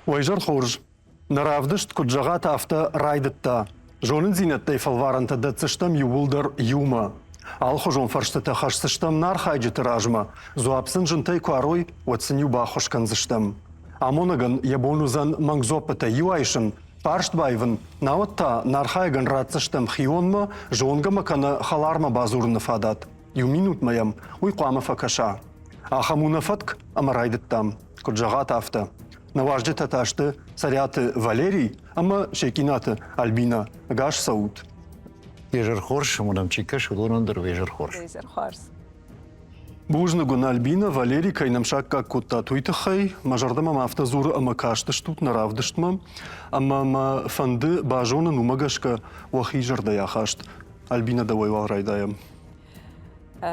ويجر خورج نرافدشت كجغات أفتا رايدتا جونن زينت تيفالوارن تدتسشتم يولدر يوما алхожон фарштата хашсыштам нар хайджи тиражма зуапсын жынтай куаруй ватсыню бахош канзыштам амонаган ябонузан мангзопата юайшын фарштбайвын наватта нар хайган ратсыштам хионма жонгама кана халарма базурны фадат ю минут маям уйқуама факаша ахамуна фатк амарайдыттам куджагат афта наважды таташты царяты Валерий ама шекинаты Альбина гаш саут Вежер хорш, мудам чикаш, удонандер вежер хорш. Вежер хорш. Бужна гуна Альбина, Валерий, кайнамшак как кутта туйтахай, мажардама мафта зур ама каштыштут наравдыштма, ама фанды бажона нумагашка вахижар да яхашт. Альбина давай валрайдаем.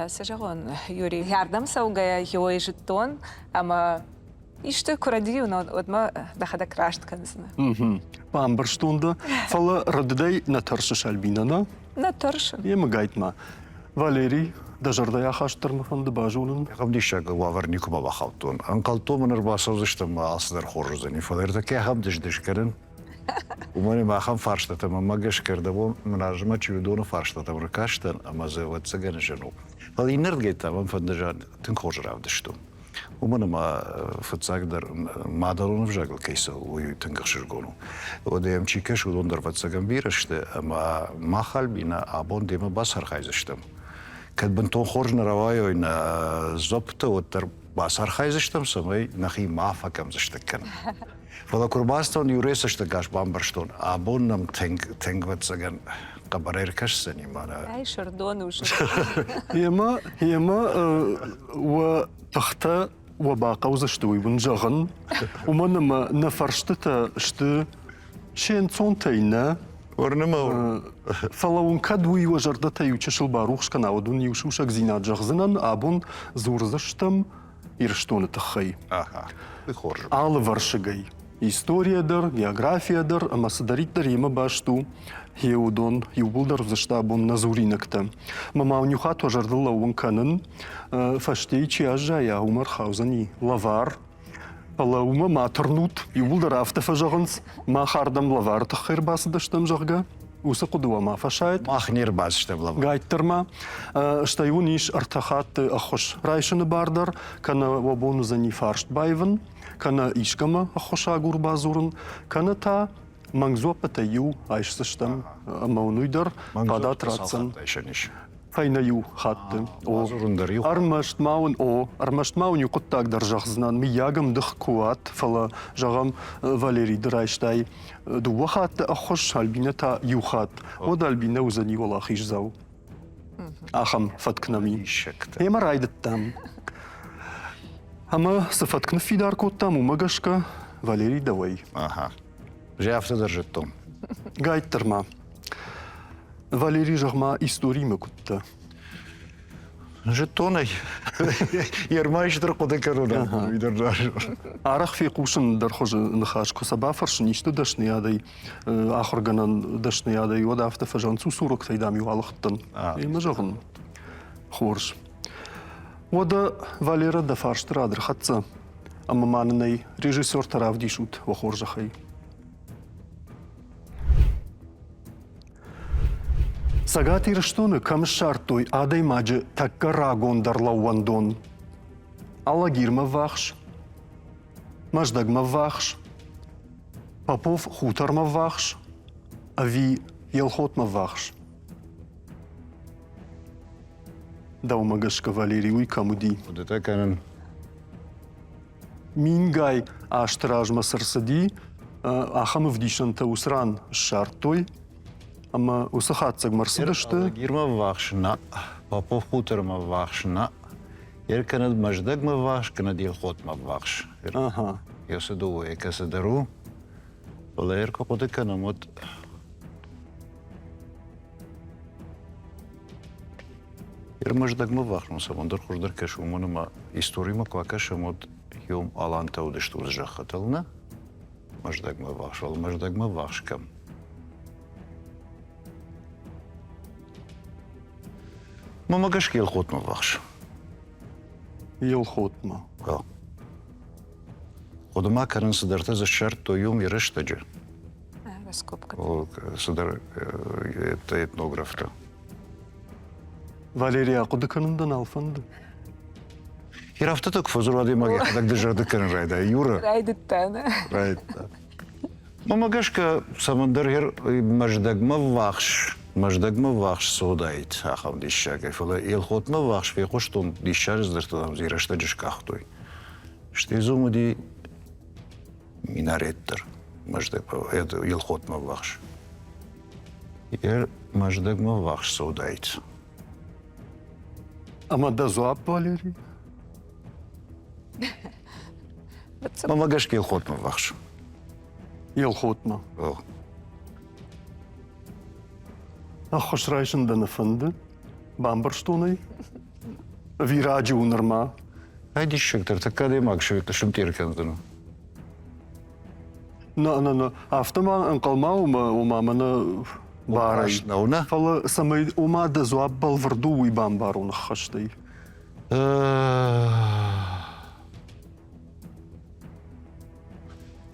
Сажагон, Юрий, ярдам саугая йой житон, ама ишты курадию, но одма дахада крашт канзна. Памбарштунда, фала радыдай натаршыш Альбинана. Натаршын. Ема гайтма. Валерий, дажарда яхаштырма фанды бажонын. Хамдишак ваварникума бахалтон. Анкалтоманыр басавзыштым алсыдар хоржузан. Ифалерда кехам дыждышкарын. Умани махам фарштатам, ама гашкардабом мнажма чудону фарштатам рыкаштан, ама заватсаган жену. Фал инергетам, ам фандажан тын хоржравдышту. Уманама фацагдar мадалон вжагл кейса уй тынгашыргону. Одем чикаш удондар фацагам бирашты, ама махальбина абон дема басар хайзыштым. Кадбын тон хоржна равайой на зопта оттар басар хайзыштым, самай нахи мафакам зыштыккан. Фала курбастан юресашты гаш бамбарштон, абон нам тенгвацаган кабарер кашсани мана. Ай, шардон уже. Ема و تختا وباقة وزشتوي ونجغن ومنما نفرشتتا شت شين صونتينا ورنما فلون كدوي وجردتا يوتشل باروخش كناودون يوشوشك زينات جغزنان ابون زورزشتم يرشتون تخي بخورج على ورشغي история дар, география дар, ама съдарит дар има башту хеудон, юбулдар взаштабон на зуринакта. Мама нюхато жардала унканын, фаштей чиажа я умар хаузани лавар, палаума матернут, юбулдар автофажаганс, махардам лавар тахир басдаштам жага. Уса кудуа ма фашайт. Махнир басштам лавар. Гайттерма, штаюниш артахат ахош райшаны бардар, кана вабону зани фаршт байвен. Кана ишкама ахоша гурбазурын, кана та мангзопата ю айшсыштам маунуйдар падат ратсан. Файна ю хатты. Армашт маун ю куттак дар жахзнан. Ми ягам дых куат, фала жагам Валерий драйштай. Дуа хатты ахош Альбина та ю хат. Ода Альбина узани вала хижзау. Ахам фаткнами. Ема райдыттам. Ама сафаткна фидар коттам умагашка Валерий давай. Ага. Жавта держит том. Гайттерма. Валерий жахма историйма кутта. Жетонай. Ермайштыр кодекарона. Арах фи кушын дархожы нахашко сабафаршын ишты дашны ядай. Ахырганан дашны ядай. Ода автофажан сусурок тайдам юалықтын. Ема жағын. Хорш. Ода Валера да фарштыр адыр хатса. Ама манынай режиссер тарав дишут вахоржахай. Сагати раштоны камшартой адай маджы такка рагон дарлауандон. Алагирма вахш. Маждагма вахш. Попов хуторма вахш. Ави елхотма вахш. Да умагашка Валерий уйкамуди. Удета канен. Мингай аштражма сарсади, ахамы вдишанта усран шартой, ама усахатсаг марсадашты. Гирма вахшна, попов хуторма вахшна, канад маждагма вахш, канад елхотма вахш. Ага. Я саду екасадару, Валерко подеканам от Маждагма вахну самондар хуждар кашуманама историма квакашамот юм аланта удешту узжахатална. Маждагма вахшвал, маждагма вахшкам. Мамагашки елхотма вахш. Елхотма. Odama karın sıdarta zışart toyum yarıştacı. Раскопка. O sıdar etnografta. Valeriya kudukanından alfandı. Her hafta tak fazla radıyma geldik dışarıda karın rayda. Юра. Райдыттан. Right. Мама гашка самандар хер маждагма вахш содайт ахам дишага фала ел хотма вахш фе хоштон дишар здартам зирашта жишкахтой. Штезумуди минареттер маждагма это ел хотма вахш. Маждагма вахш содайт. Ama da zuap Valeri. Мама гашка ел хотма вахш. Yıl hotma. О. Хош райшында нафанды. Бамбарштоной. Вираджи унырма. Хайди шектер така демак швекта шумтеркенден. На. Автома анкалма умамана барай. Науна? Фала самай ума да zuap балварду и бамбару нахаштай.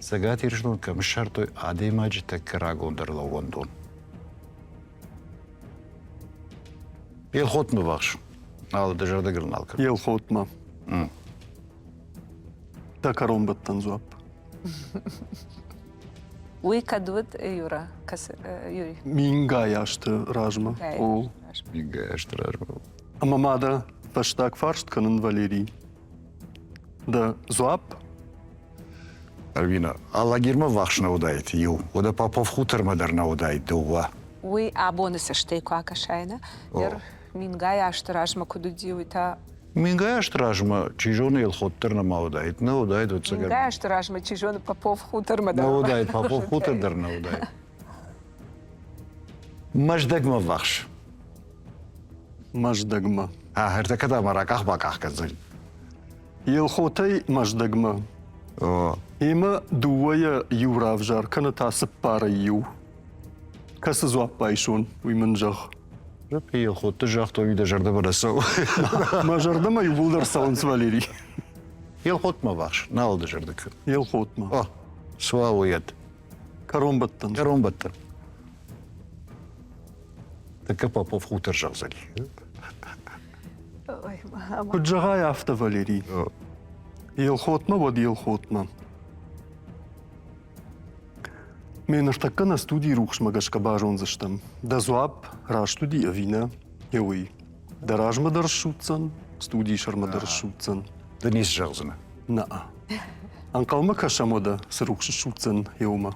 Сега тиржнун към шартой адемаджите карагондер лавондон. Ел хот му бахш. Ала държарда граналка. Yıl hotma. Da karombatan zuap. Уикадут Юра. Юрий. Minga yaştı rajma. O. Бига ештражма. Ama mada baştak farst kanın Valeri. Da zuap. Альбина, ала гирма вахш наудайт ю. Ода Попов хутор мадар наудайт дува. Уи абонуса штей куака шайна. Ер мингай аштыражма кудуди уита. Минга ештражма, чижон ел хоттер на маудайт. Наудайт от сега. Мингай аштыражма чижон Попов хутор мадар. Наудайт, Попов хутор дар наудайт. Маждагма вахш. Majdagma. Хертакада мараках баках казали. Yıl hotay majdagma. О. Ема дуая юравжар кана тасып пара ю. Касы zuap байшун уймынжах. Ел хотты жахто үйде жарда барасау. Мажардама юбулдар саунс Валери. Ел хотма вахш. Налды жардык. Yıl hotma. О. Суа уят. Karombatan. Каромбаттар. Така Попов хутор жахзали. Ой, мама. Kuджaga yafta Valeri. О. Yıl hotma vod yıl hotma. Мен артака на студии рухшма гашкабажон заштам. Да zuap раш студии авина. Яуи. Да ражма даршутсан. Студии шарма даршутсан. Денис жахзана. Наа. Анкалма кашамода срухш шутсан яума.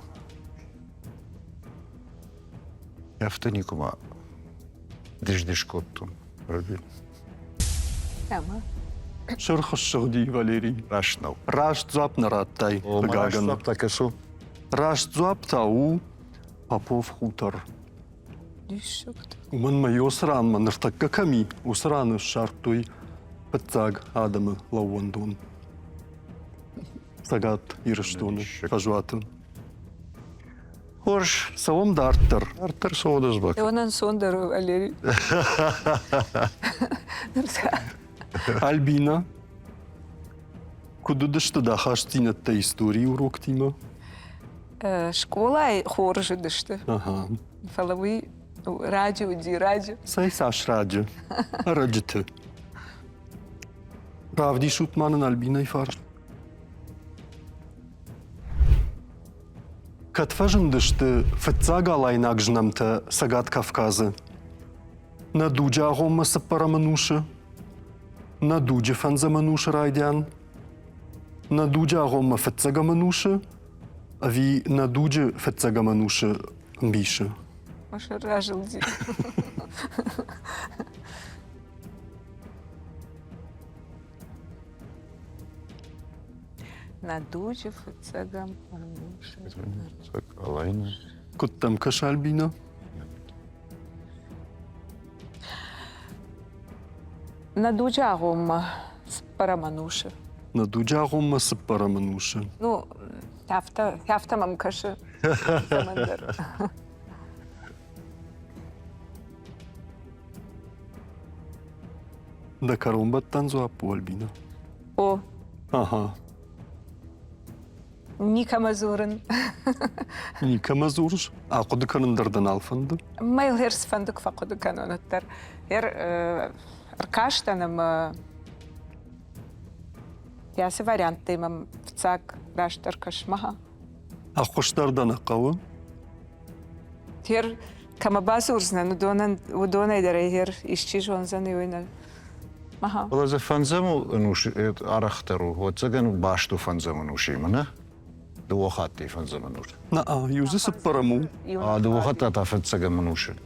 Яфта никома. Диждиш коттун. Альбин. Ама. Шырхыш шыгди Валерий. Рашнау. Раш zuap нараттай. О, Лагаган. мараш така су. Раш zuap тау. Попов хутор. Дюшукт. Уман майосран ман артака ками. Усран шартуй. Пацаг Адамы лауандон. Сагат ирыштоны. Фажуатын. Хорш савом дарттар. Артар соодас бак. Онан сондар Валерий. Альбина. Куду дышты да хаштинатта истории урок тима. Школа хоржы дышты. Ага. Фалавы радио ди радио. Сай саш раджы. Раджыты. Правди шутманын Альбина и фарш. Катфажын дышты фыцага лайнак жнамта Сагат Кавказы. На дуджа агомма сыппара манушы. На дуджа фанза манушы райдян. На дуджа агомма фыцага манушы. Ави на дуджа фыцага манушы мбишы. Маша ражил ди. На дуже фыцагам ануша. Алайна. Куттам каш Альбина. На дуже агомма парамануша. На дуджа агомма сыппара манушы. Ну, яфта мамкашы. Самандар. Да каромбаттан зуапу Альбина. О, Ага. Ника Мазурин. Ника Мазурш. Ақуды канындырдан алфанды. Майл херс фандук фақуду канонаттар. Аркаштаным ясы вариант имам вцак раштар кашмаха. Ақуштардан ақауы. Хер камабазурзна, ну удона идере хер исчижонзан юина. Маха. Ола за фанзаму нуш арахтару, вот цаган башту фанзаму нушимана. Дуохатти фанзаму нуш. Наа, юзы сыппараму. Дуохатта тафет цаган нуши.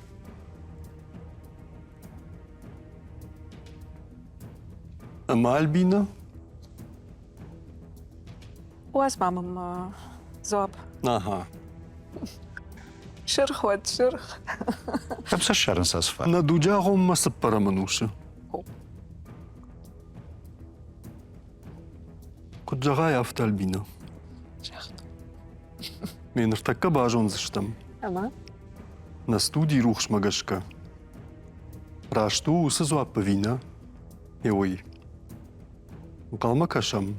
Ама Альбина. Уаз мамам зоб. Ага. Шырх вот шырх. Хамса шаран сасфа. На дуджағым ма сыппараманушы. Куджаға яфты Альбина. Мен ыртакка бажон зыштам. Ама? На студии рухш магашка. Рашту усы зуаппы вина. Ой. Қалма кашам.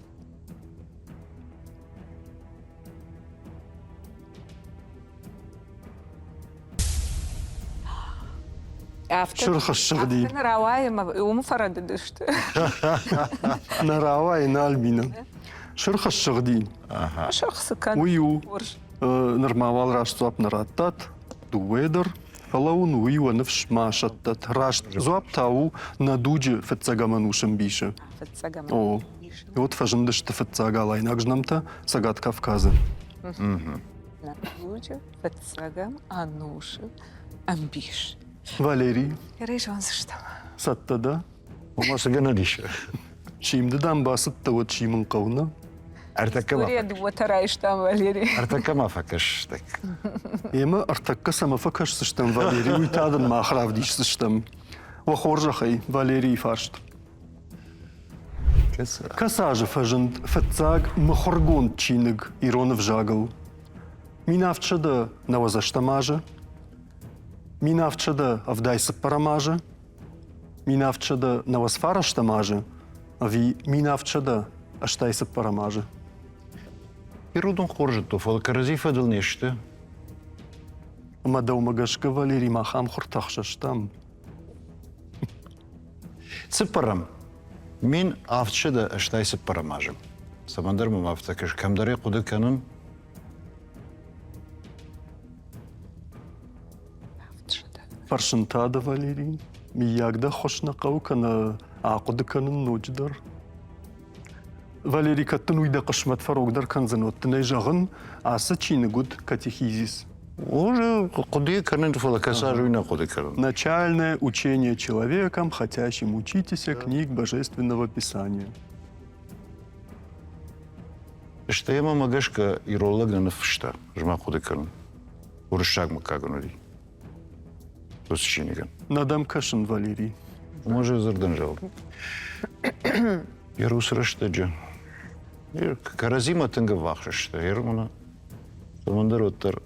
Шырха шырди. Афтын рауайым, умфарады дышты. На Рава и на Альбина. Шырха шырди. Шырхсы кан. Ую. Нормавал раштуап нараттат. Дуэдер. Фалаун ую анывш машаттат. Рашт зуап тау на дуджи фетцагаманушым бише. Фетцагам. О. И вот фажындышты фетцагала инагжнамта Сагат Кавказы. На луджи фетцагам ануши амбиш. Валерий. Рейжон зыштам. Саттада. Умаса гана дише. Чимдыдан басытты вот чимын қауна. Сурия дуотарайштам, Валерий. Артакама факаштак. Ема артакка самафакаш сыштам Валерий. Уйтадын махрав диш сыштам. Вахоржахай Валерий фаршт. Касажы фажынд фетцаг махоргон чиныг иронов жагыл. Минавчада навазаштамажы. Минавчада авдайсы парамажы. Минавчада навасфараштамажы. Ави минавчада аштайсы парамажы. Ирудун хоржы тофал каразифа дыл нешті. Мадау магашка Валерий махам хуртахшаштам. Цыпарам. Мин автшыда аштайсы парамажым. Самандармым автакаш камдаре куды канын. Паршынтада Валерий. Миягда хошна қаукана ақуды канын ночдар. Валерий каттын уйда қышмат фарогдар канзаноттынай жағын асы чиныгуд катехизис. Уже куды канын тофал касажу и на куды канын. Начальное учение человеком, хотящим учитесь книг Божественного Писания. Что я мама гашка и роллагна на фшта. Жма куды канын. Уршаг макагнуди. Тосчиниган. Надам кашын Валерий. Може зардан жал. Ярус раштаджа. Каразима тынга вахшышта. Ярмуна. Самандар оттар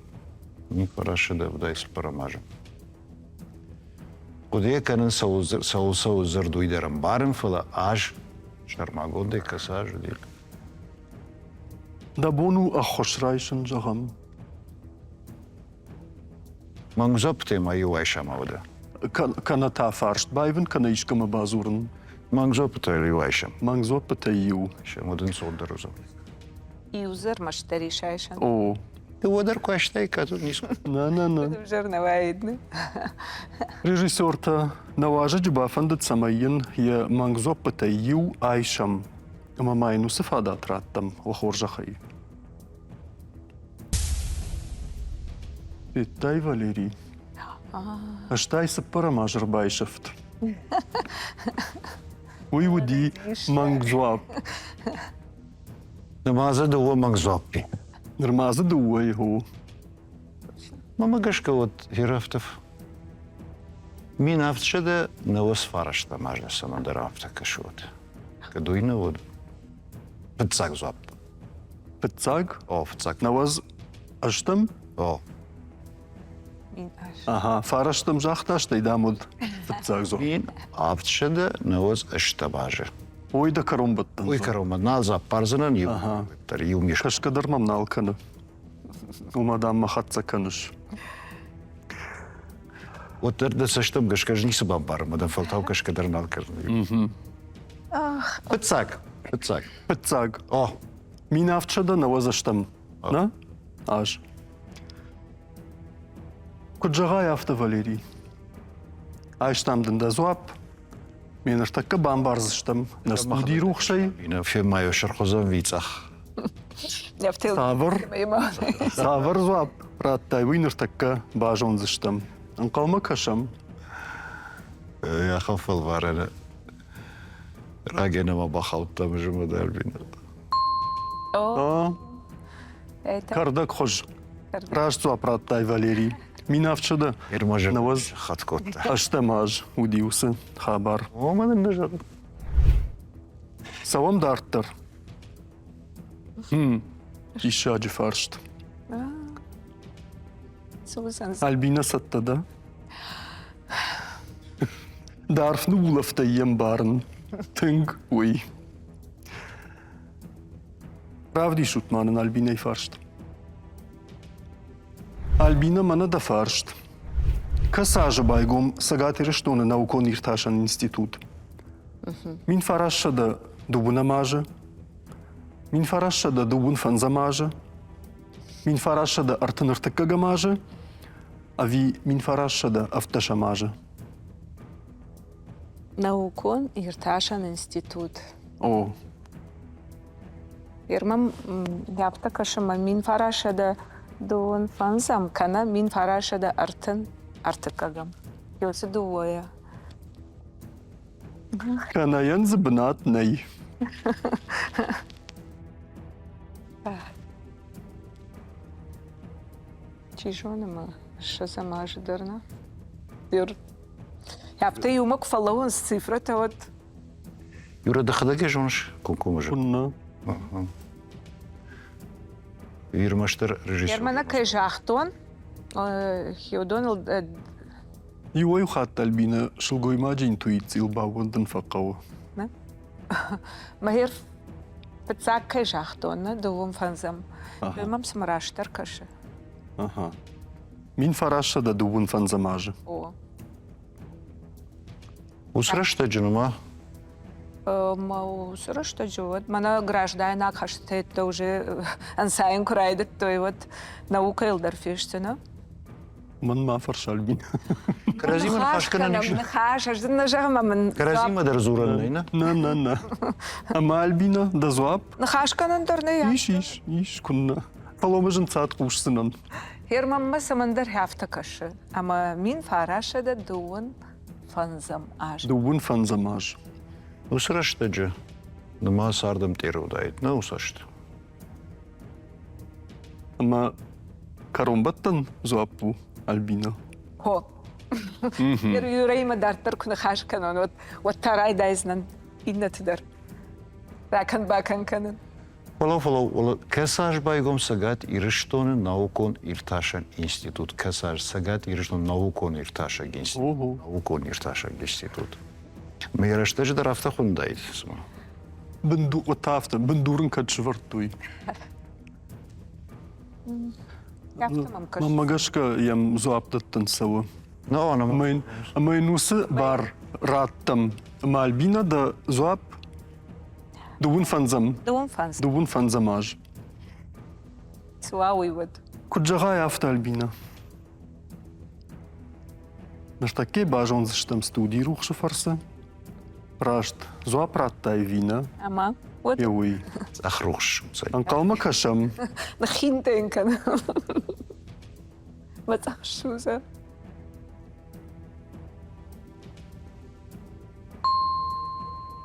не парашада вдайс парамажа. Куде канын сау зардуйдарам барым фала аж шармагондай касажу дил. Дабону ахошрайшын жағам. Мангзоп те маю айшамавда. Каната фаршт байвен, кана ишкама базурын. Мангзоп те ли айшам. Мангзот патаю. Шамудын солдаруза. Юзер маштари шайшан. О, Ты водар кваштай кату ниску. на. Жирноваидны. Режиссерта наважа джбафандат самайын я мангзот патаю айшам. Ама майну сифада траттам вахоржахай. Иттай Валерий. Аштай сапарамажыр байшафт. Уйвуди мангзуап. Намаза да мангзопи. Нормаза дуа его. Мама гашка вот Ерафтов. Мин автшада на вас фарашта мажна самандар автакашот. Кадуйна вот. Пцак зоп. Пецаг. О, пцак. Наваз аштам. О. Ага, фараштам жахташтай дамуд. Пецаг зо. Мин автшада на вас аштабажа. Ойда каром баттан. Ой, карома, наза парзынан ю. Ага. Тар ю миш. Кашкадар мамнал каны. Умадам махатса каныш. Вот это саштам гашкаж не сабам пар, мадан фалтау кашкадар налкар. Пыцак. Пыцак. Пыцаг. О, Минавчада на возаштам. На? Аж. Куджагай авто Валерий. Айштам дында зуап. Мен аштакка бамбарзыштам. На студии рухшай. ина фе майо шархозан вицах. Нефтил. Савыр. Савыр зуап. Раттай виныртакка бажонзыштам. Анкалма кашам. Я хафал варана. Рагена ма бахалтам жума дарбина. О, А, это. кардак хож. Раш зуап раттай Валерий. Минавчада. Ирмажа Навоз. хаткотта. Аштамаж. Удиусы. Хабар. О, мадан нажар. Савам дарттар. Ишаджи фаршт. Сузан. Альбина саттада. Дарфну улафта ем барн. Тынг уй. Правди шут манын Альбина и фаршт. Альбина мана да фаршт. Касажа байгом сагати рештоны наукон ирташан институт. Мин фарашша да дубуна мажа. Мин фарашша да дубун фанзамажа. Мин фарашша да артыныртыкка мажа. А ви мин фарашша да авташамажа. Наукон Ирташан институт. О, Ирмам япта кашыма мин фарашада дуон фанзам кана мин фарашада артын артыкагам. Йосы дуоя. канаян зыбнат ней. Чижонама шазамажа дырна. Юр. Япта юмак фалауан с цифрата вот. Юра дахадаге жонш кункумажа. Кунна. Ирмаштар режиссер. Ермана кайжахтон. Хиодон Юой хат Альбина шылгой маджи интуиции лбауандын факау. махер пацак кайжахтон дуон фанзам. Ага. Ирмам смараштар кашы. Ага. Мин фарашша да дубун фанзамажа. О. Усрашта джанума. Мау что живет. Мана граждана хашта это уже ансайн курайдет, то и вот наука илдарфиштена. Ман ма фарш Альбина. Каразима хашкана нишна. Хаш, аж на жама мен. Каразима дарзуран нейна. На. Ама Альбина да зуап. На хашканан дорне я. Иш, кунна. Паломажын цат кушсынан. Ермам ма самандар хафта кашы. Ама мин фараша да дуон фанзам аж. Дубун фанзамаж. Усрашта джа. Нама сардам терудайт. На усашта. Ама каромбаттан зуапу Альбина. Хо. Юрейма дартар куна хашканан. Вот тарай дайзнан. Иннатыдар. Бакан канан. Фоло. Касаж байгом сагат ириштоны наукон ирташан институт. Касаж сагат ириштон наукон ирташан институт. Ого. Наукон ирташан институт. Мейрашта джа дарафта хундайт. Бынду отафта, бындурын качвартуй. Яфта мам кашы. Мамагашка ям зуаптаттан сава. Но она... Амайн усы бар раттам. Ама Альбина да зуап дубун фанзам. Дуон фанзам. Дубун фанзамаж. Суауи вот. Куджагай авто Альбина. Наштаке бажон зыштам студии рухшы фарса. Прашт зуап раттай вина. Ама. Вот. Яуи. Ахруш. Анкалма кашам. На хинтенкан. Вот шуза.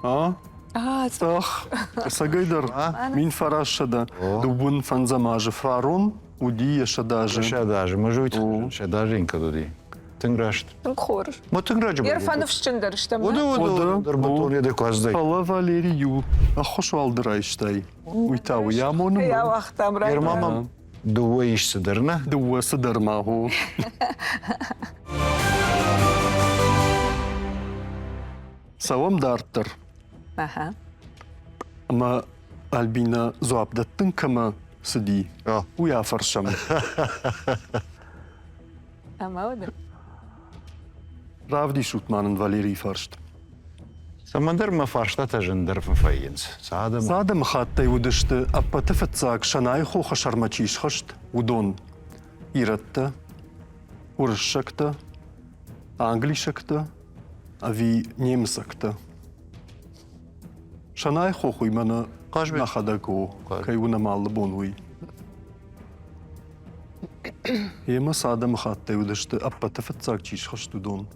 А? Ах, сагайдар. Мин фарашада. Дубун фанзамажы фарон. Удия шадажы. Шадажи. Может быть, шадажинка туди. Тынграшт. Хор. Мо тынграджа. Ерфанов шчындар штам. Ода. Дарбатон яде кваздай. Пала Валерию. Ахош алдырайштай. Уйтау ямону. Я вахтам рай. Ермама дуа ишсидерна. Дуасы дармаху. Савам дарттар. Ага. Ama Albina zoabdattın kama sidi. Ja. Uya farşam. Ama o da. Ravdi şutmanın Valeri farşt. Samandar ma farştata jindar fayins. Saadam Zade mkhatta yudıştı appa tıfıtsak şanay xo xaşarmaçiş xışt udon. İratta, urışşakta, anglişakta, avi nemsakta. Şanay xo xuymana Qajbe. naxadago, Qaj. kayuna mallı bonui. Yema sade mkhatta yudıştı appa tıfıtsak çiş xışt udon.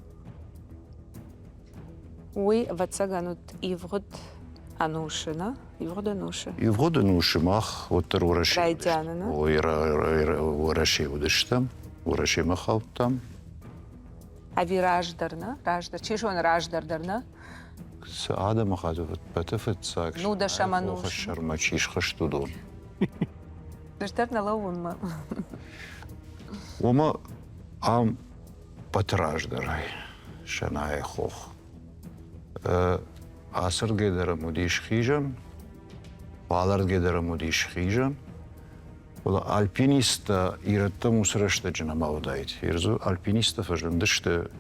Уи вацаганут ивгод анушина, ивгод ануша. и вгода нушимах отер ураши. Райдянина. Ураши удыштам. Ураши махалтам. Ави раждарна, раждар. Чиш он раждардарна? Saadam xadu patafetsak. Ну да шамануш. Xaşarmaçiş xıştudon. Раждарна лаумма. Oma am patраждарай. Şanay xox. Asır gedere mudiş xijan. Balar gedere mudiş xijan. Ola alpinista iratta musraşta cınama odayt. Yerzu alpinista fajındıştı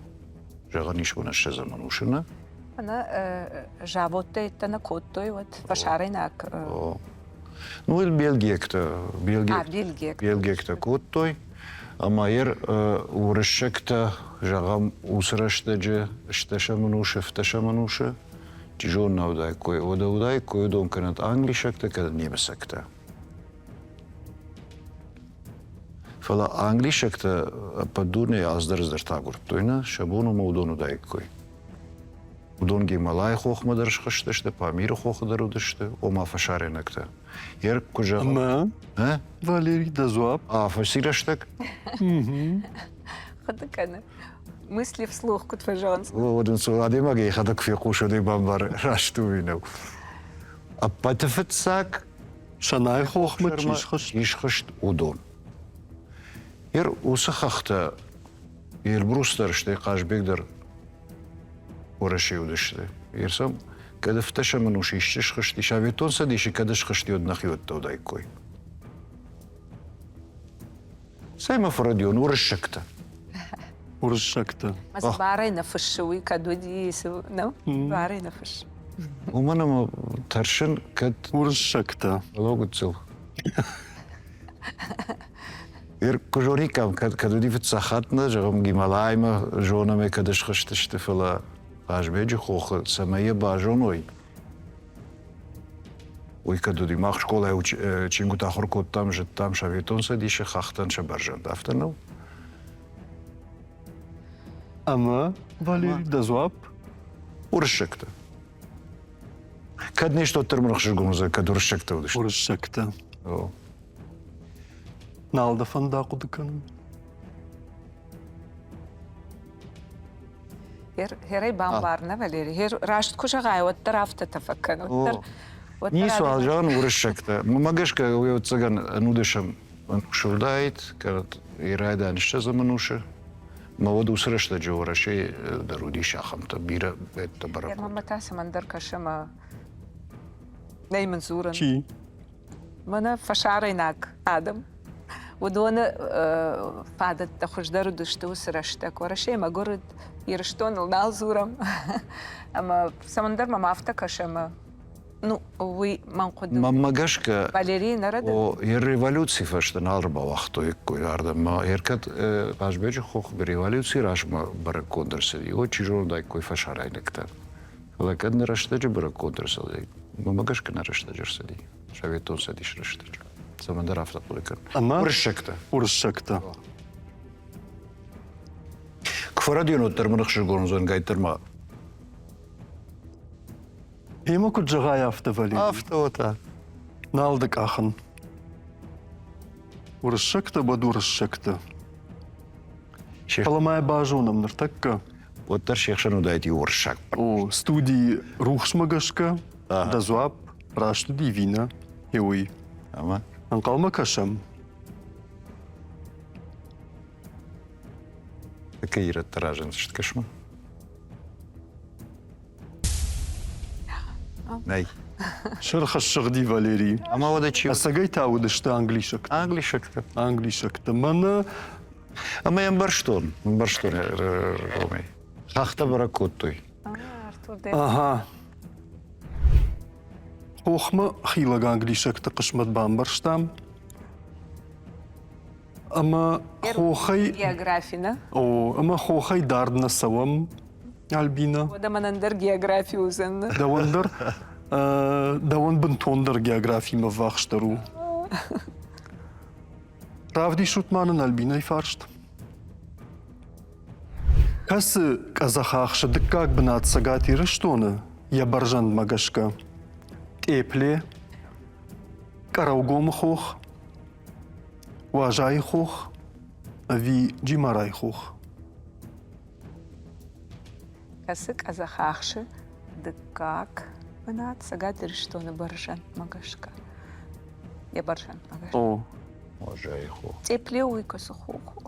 жаганиш bunashta zaman uşuna. Она жаботе тана коттой вот вашаринак. O. Ну, il Belgiyekte. Belgiyek. Belgiyekte kottoy. Ama yer uğraşacakta жагам usraştacı işteşamanuşa, ftešamanuşa. Тижон на удай, кой ода удай, кой дом канат англишакта, kada немесакта. Фала англишакта падуне аздырыздар тагурттойна, шабону маудон удай кой. Удон ги малай хохмадар шхыштышты, памир хохадар удышты, ома фашаренакта. Ер кужа... Ama А? Valeri da zoab. А, фасираштак? Ходакана. Мысли вслух, кот пожалуйста. Оден со адемаги хадак фиқуша де бамбар раштуинау. А патафетсак Şanay xoxma çiş xışt. ишхышт удон. Ер усахахта Эльбрустар ште Қажбегдар ураши удышты. Ерсам kada ftešamanуш ишшышхышт, ишаветонса диши кадышхышт однахиотта удайкой. Сайма фарадион урашакта. Urışşakta. Mas барайна фышуи кадуди, ну? Барайна фыш. Уманама таршын кад Urışşakta. логуцил. Ер кожорикам кад удивит сахатна, жагам гималайма, жонаме кадышхышты фала Қажбеджи хоха самая бажоной. Ой, каду димах школа чингу тахор кот там же там шаветонса дише хахтан шабаржан дафтанау. Ama Valeri da zoab. Уршакта. Кад нешто терминах шигунуза кад уршакта удиш. Urışşakta. О. Nalda fanda kudukanım. هيري بامبارنا فاليري هير راشد كوشا غاي وترافتا تفكن Нису алжан уршакта. Магашка уй цыган нудышам шулдайт, кад ирайдан ще замануша. مواد usraşta coğraşi darudi şahımta bira betta يا barab. ماما تاسا مندر كشما ناي منزورن Çi. مانا فشاريناك آدم ودونا فادت تخشدارو دشتو سرشتك ورشي ما قرد يرشتون النال زورم أما سمندر ما مافتا كشما ну, ви манқуду. Магашка Валерий нарада. o yer revolücji fashtan alba vaqto ekkoyarda ma erkat Qajbeji xox bir revolücji rashma bara kontrasedi o chijorda koy fasharaylikta. Lakin rashtaji bara kontrasedi. Magashka narashtaji sedi. Shaveton sedi shrashtaji. Samandar afta polikan. Ama Urshakta. Urışşakta. Kfaradiyonu termini xshgonzon gayterma. Hema ku cagaya afta Valeri. Afta ota. Naldık ahın. Urışşakta bad urışşakta. Sheikh Kalamaya bajunam nırtakka. otar sheikhshan udayt urshak. O studi ruhsmagashka. Da zoab rashtu divina. Hewi. Ama Anqalma kaşam. kayrat tarajan shtkashma. Nay. شرخ الشغدي فاليري Ama o da çiğ. أساقي تعود اشتا أنجليشك Anglişak. أنجليشك تمنى Ama yan barışton. Barışton Romey. Hakta bırakuttuy. Артур де. أها خوخما خيلق أنجليشك تقشمت بامبرشتام أما خوخي География. أو أما خوخي داردنا سوام ألبينا Ода манандыр география узен. دوندر دوان بنتوندر جيوغرافي مفاخشترو Правди шутманын Альбина и фаршт. Кас казахахша дыккак бнат сагати рыштоны, я баржан магашка. Эпле, караугом хох, важай хох, ви джимарай хох. Касык азахахши дыкак бынат сагат риштоны баржан магашка. Я баржан магашка. О, Ojay ho. Тепле уйкасы хоху.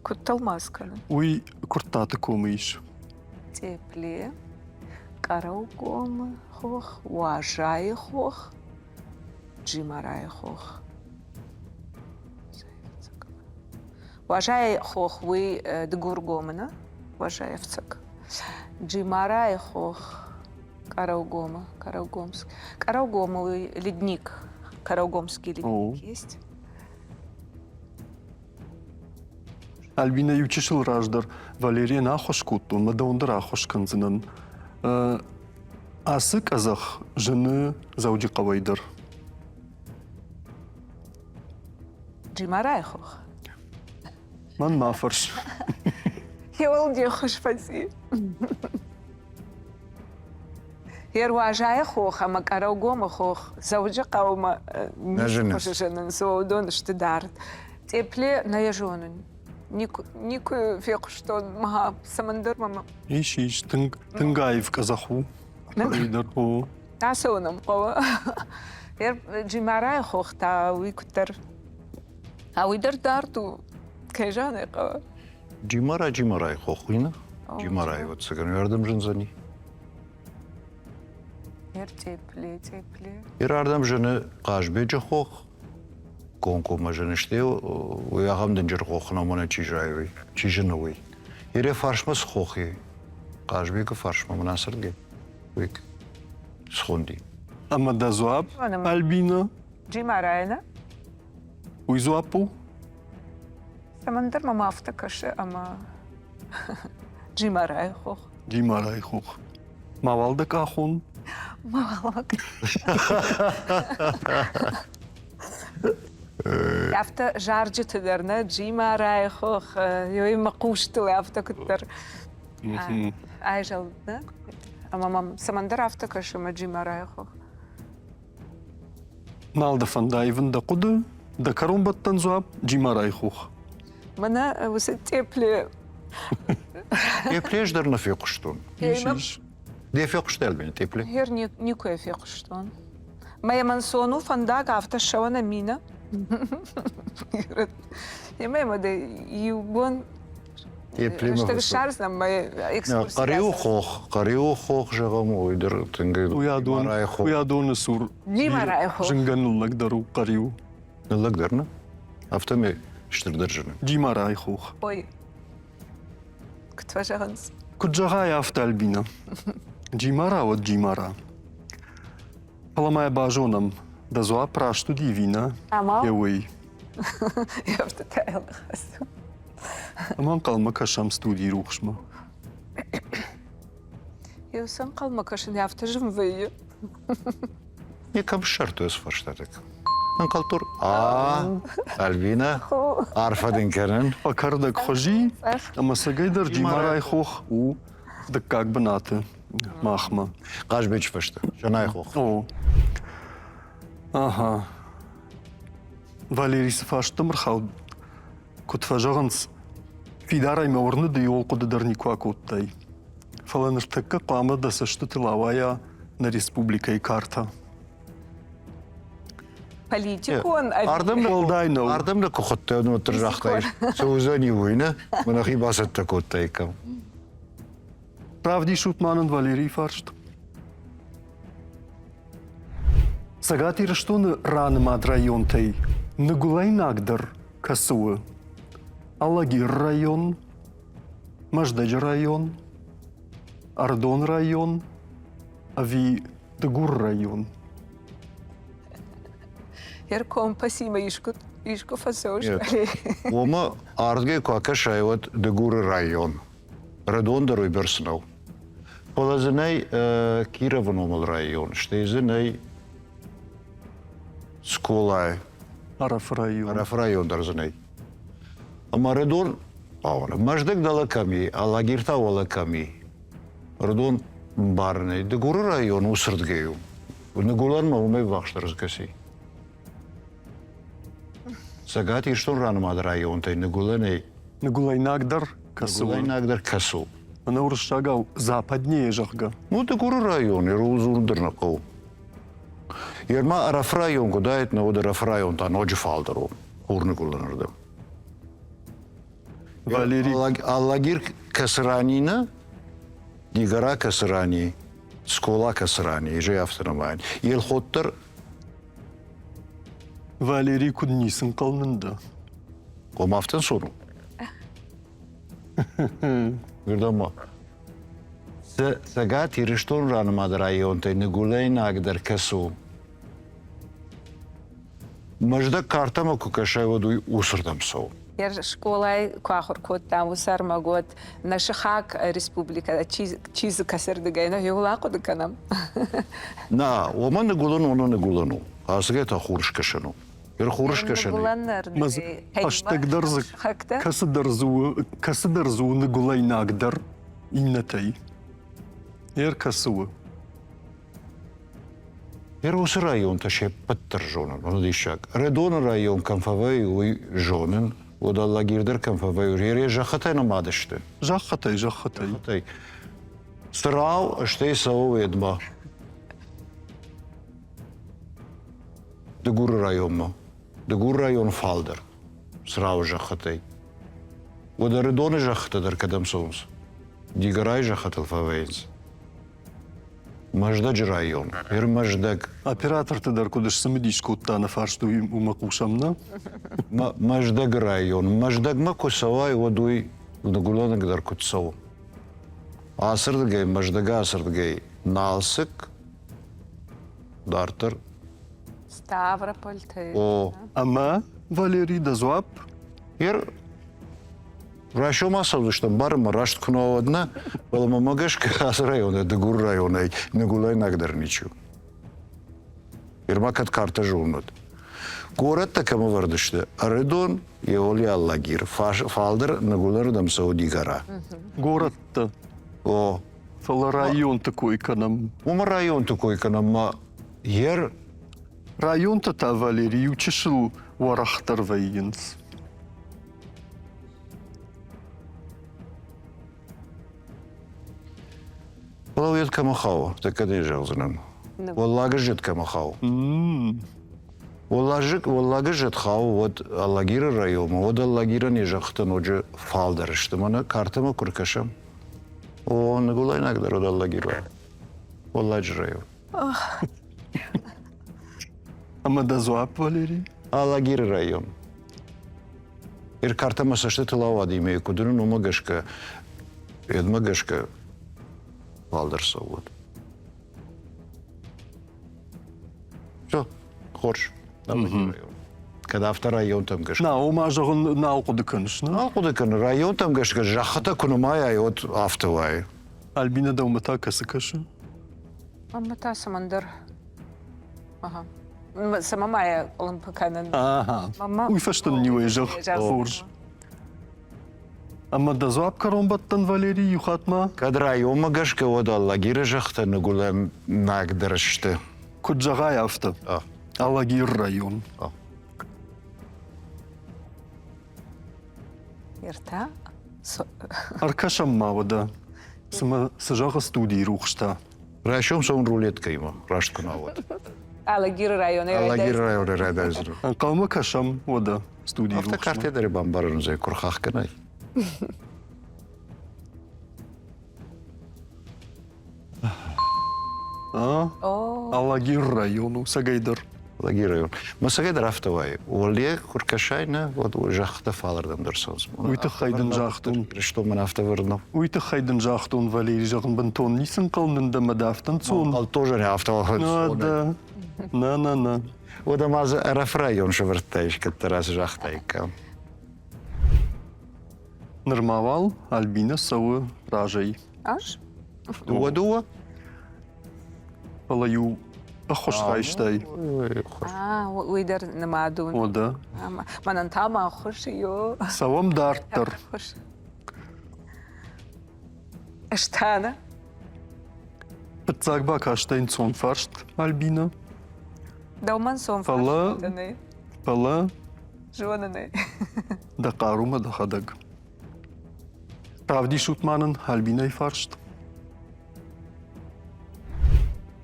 Кутталмасканы. уй куртаты комыш. Тепле. Караугом хох. Важай хох. Джимарай хох. Важай хох вы дгургомна. Важаевцак. Джимарай хох. Караугома. Караугомск. Караугомовый ледник. Караугомский О. ледник есть. Альбина ючишил раждар, Валерия нахош куттун, мадаундыр ахош канзынын. Асы казах жыны зауди кавайдыр. Джимарай хох. Ман мафарш. Хевал де хош фази. Ер важай хох, ама караугома хох. Зауджа каума Наженес. хошешенен соудон штидарт. Тепле наежонын. Нику фех что маха самандыр мама. Иш, тынгаев казаху. Кавайдыр, о. Тасонам кова. Ер джимарай хох та уикутер. А уйдер дарту. Кежане кова. Cimaray hoxuyna. Cimaray вот саган yardımcın zani. Ер тепле. Yardım jını qajbece hox. Konkoma jını işte o yağamdan jır hoxuna mona çijayvi. Çijinovi. Yere farşmas hoxi. Qajbeke farşma münasır ge. Vik. Schondi. Ама да зуаб, Ана- Альбина, Джимарайна. уй зуапу. Самандыр мама автокашы, ама Джимарай хох. Димарай хух. Мавалдык ахун. Мавалак. Авто жарджы тыдырны Джимарай хох. Йой мақуштылы авто күттір. Айжалды. Ама мам самандыр автокашы ма Джимарай хох. Налда фандайвын да куды, да карумбаттан зуаб, Димарай хух. Мына осы тепле. Teplej der na fiqshtun. Иш. De fiqshtel beni teple. Хер никой феқштон. Моя мансону фандак авто шавана мина. Емема да юбон. Teple Что mi? шарс нам моя экскурсия. Qariu xox jagam oydur tenge. Уядон, Cimaray xox. уядон сур. Димарай хух. Жинганыллак дару кариу. Nıllık derna. Hafta mı iştirdir jını. Димарай хух. Ой. Кто жаганс? Куджагай афта Альбина. Джимара вот Джимара. Паламая бажонам, да зуа прашту дивина. Ама. Евей. Я в таяла хасу. Аман калма кашам студии рухшма. Я сан калма кашын яфта жым вейю. Niekam şartı öz farştadık. Ankaltur. Albina. Arfa dinkerin. Акардак хожи, ама сагайдар Джимарай хух у да как банаты. Махма. Kaç beç fıştı. Canay xox. О. Ага. Валерий Сафаштым рхал. Кутфажаганс. Фидарай меорны да йол кудыдар никуак оттай. Фаланыртакка қама да сашты тылавая на республика и карта. Политик он. Ardımda Қолдайнау. Ardımda kuxuttayın otur жақтайыр. Соузани ойна. Мынахи басатта коттайкам. Правди шутманын Валерий Фаршт. Сагати Раштун Ранмад район тей. Нагулайнагдер Касуы. Алагир район. Маждадж район. Ардон район. Ави Дагур район. Ярком пасима ишку фасош. Ома ардге кака шайват Дагур район. Радон Руйберснов. Полазинай Кировномал район. Штейзинай Сколай. Араф район. Араф район дарзинай. Ама Радон Авна. Маждак далаками, а лагирта валаками. Радон барней. Дагур район усырдгею. Нагулан маумей вахштарзгаси. Сагат иштон ранмад район тей Нагуланей. Нагулайнагдер Касуы. Нагулайнагдер Касу. Она уршагал западнее жахга. Ну, Дагур район, и Рузурдернаков. Ерма Араф район гудает на Араф район, та ночь фалдеру. Урнагуланерда. Валерий. Аллагир Касранина, Дигара Касрани, Скола Касрани, же автономайн. Елхоттер Валерий Куднисен калнында. Комафтен сону. Гырдама. Сагат ириштон ранмад район, тей Нагулайн Агдер Касу. Мажда картама кукашай водуй усырдам соу. Яр школай кахор кот там усар магот нашахак республика чиз касердыгайна юлаку дыканам. На, ома Нагулан, она Нагулану. А сагата хуршкашану. Хуршкашану. Маз аштагдер за касыдерзу Нагулайнагдер иннатей. Ер Касуы. Ерус район таше паттер жонен, он дишак. Редон район камфавай уй жонен, ода лагирдер камфавай уй жахатай намадышты. Жахатай. Жахатай. Срау штей сау ведма. Дагур район. Дагур район фалдер. Срау жахатай. Ода редон жахатадер кадам соус. Дигарай жахатал фавейц. Маждадж район. Маждаг. Оператор ты дар кудыш самедишку на фаршту умакушамна. Маждаг район. Маждаг макусавай водуй Нагуланак дар кутсау. Асырдгай, маждага асырдгай. Налсык. Дартер. Ставрополь ты. О. Ама Валерий Дазуап. Ер Рашо масавды, что барма рашт куно одна, было мамагашка ас района, Дагур района, Нагулай Нагдерничу. Ермакат карта журнат. Город такому вардышты. Аредон и Оли Аллагир. Фалдер Нагулар дам Саудигара. Город-то. О. Фала район такой канам. Ума район такой канам. Ер. Район-то та Валерий учишил Варахтар Вейнс. Лаует Камахау, так это и желзанан. Walлагажет Камахау. Walлагажет хау, вот Аллагира райома, вот Аллагира не жахтан, уже фалдер, что мана картама куркашам. О, Нагулай Нагдер от Аллагира. Walладж район. Ама Дазуап Валерий? Аллагира район. Ир картама саштет лавади имею кудуну, но магашка, эдмагашка. Валдерса, вот. Все, хорш. Когда второй район там гашка. На, умажагын на окудыкыныш, на? Алкудыкын район там гашка, жахата кунумая, вот автовай. Альбина да умата касыкашы. Амата самандар. Ага. Самамая Олимпиканан. Ага. Уйфаштан не уезжал. Хорш. Ама Дазуап каромбаттан Валерий юхатма? Когда район магашка, вот Аллагира жахта Нагулай Нагдершты. Куджагай авто. Аллагир район. Ерта? Аркашам мавада. Сама сажага студии рухшта. Райшом сон рулетка ему, раштку вот. Аллагир районы. Аллагир районы райдайзру. Калма кашам вода студии рухшта. Автокарте дари бамбарын зай курхах канай. О, Алагир району, Сагайдар. Лагерайон. Масагай драфтовай. Оле куркашайна вот жахта фалардан дұрсыз. Уйты хайдын жақтын. Что мен автовырнов. Уйты хайдын жақтын Валерий жағын бінтон. Нисін қылындын да мадафтан сон. Ал тоже не автовырнов. Да. На. Ода мазы арафрайон шывырттайш, каттарас жахтайка. Нырмавал Альбина сауы ражай. аж? Дуа-дуа? Палаю ахошхайштай. Уйдер намадун. Ода. Манан тама хош йо. Савам дарттар. Хош. Эштана? Пыцак бакаштайн сон фаршт Альбина. Дауман сон Фала. фашданы. Пала Жонаны. да қарума да хадаг. Правди шутманын Альбина и фаршт.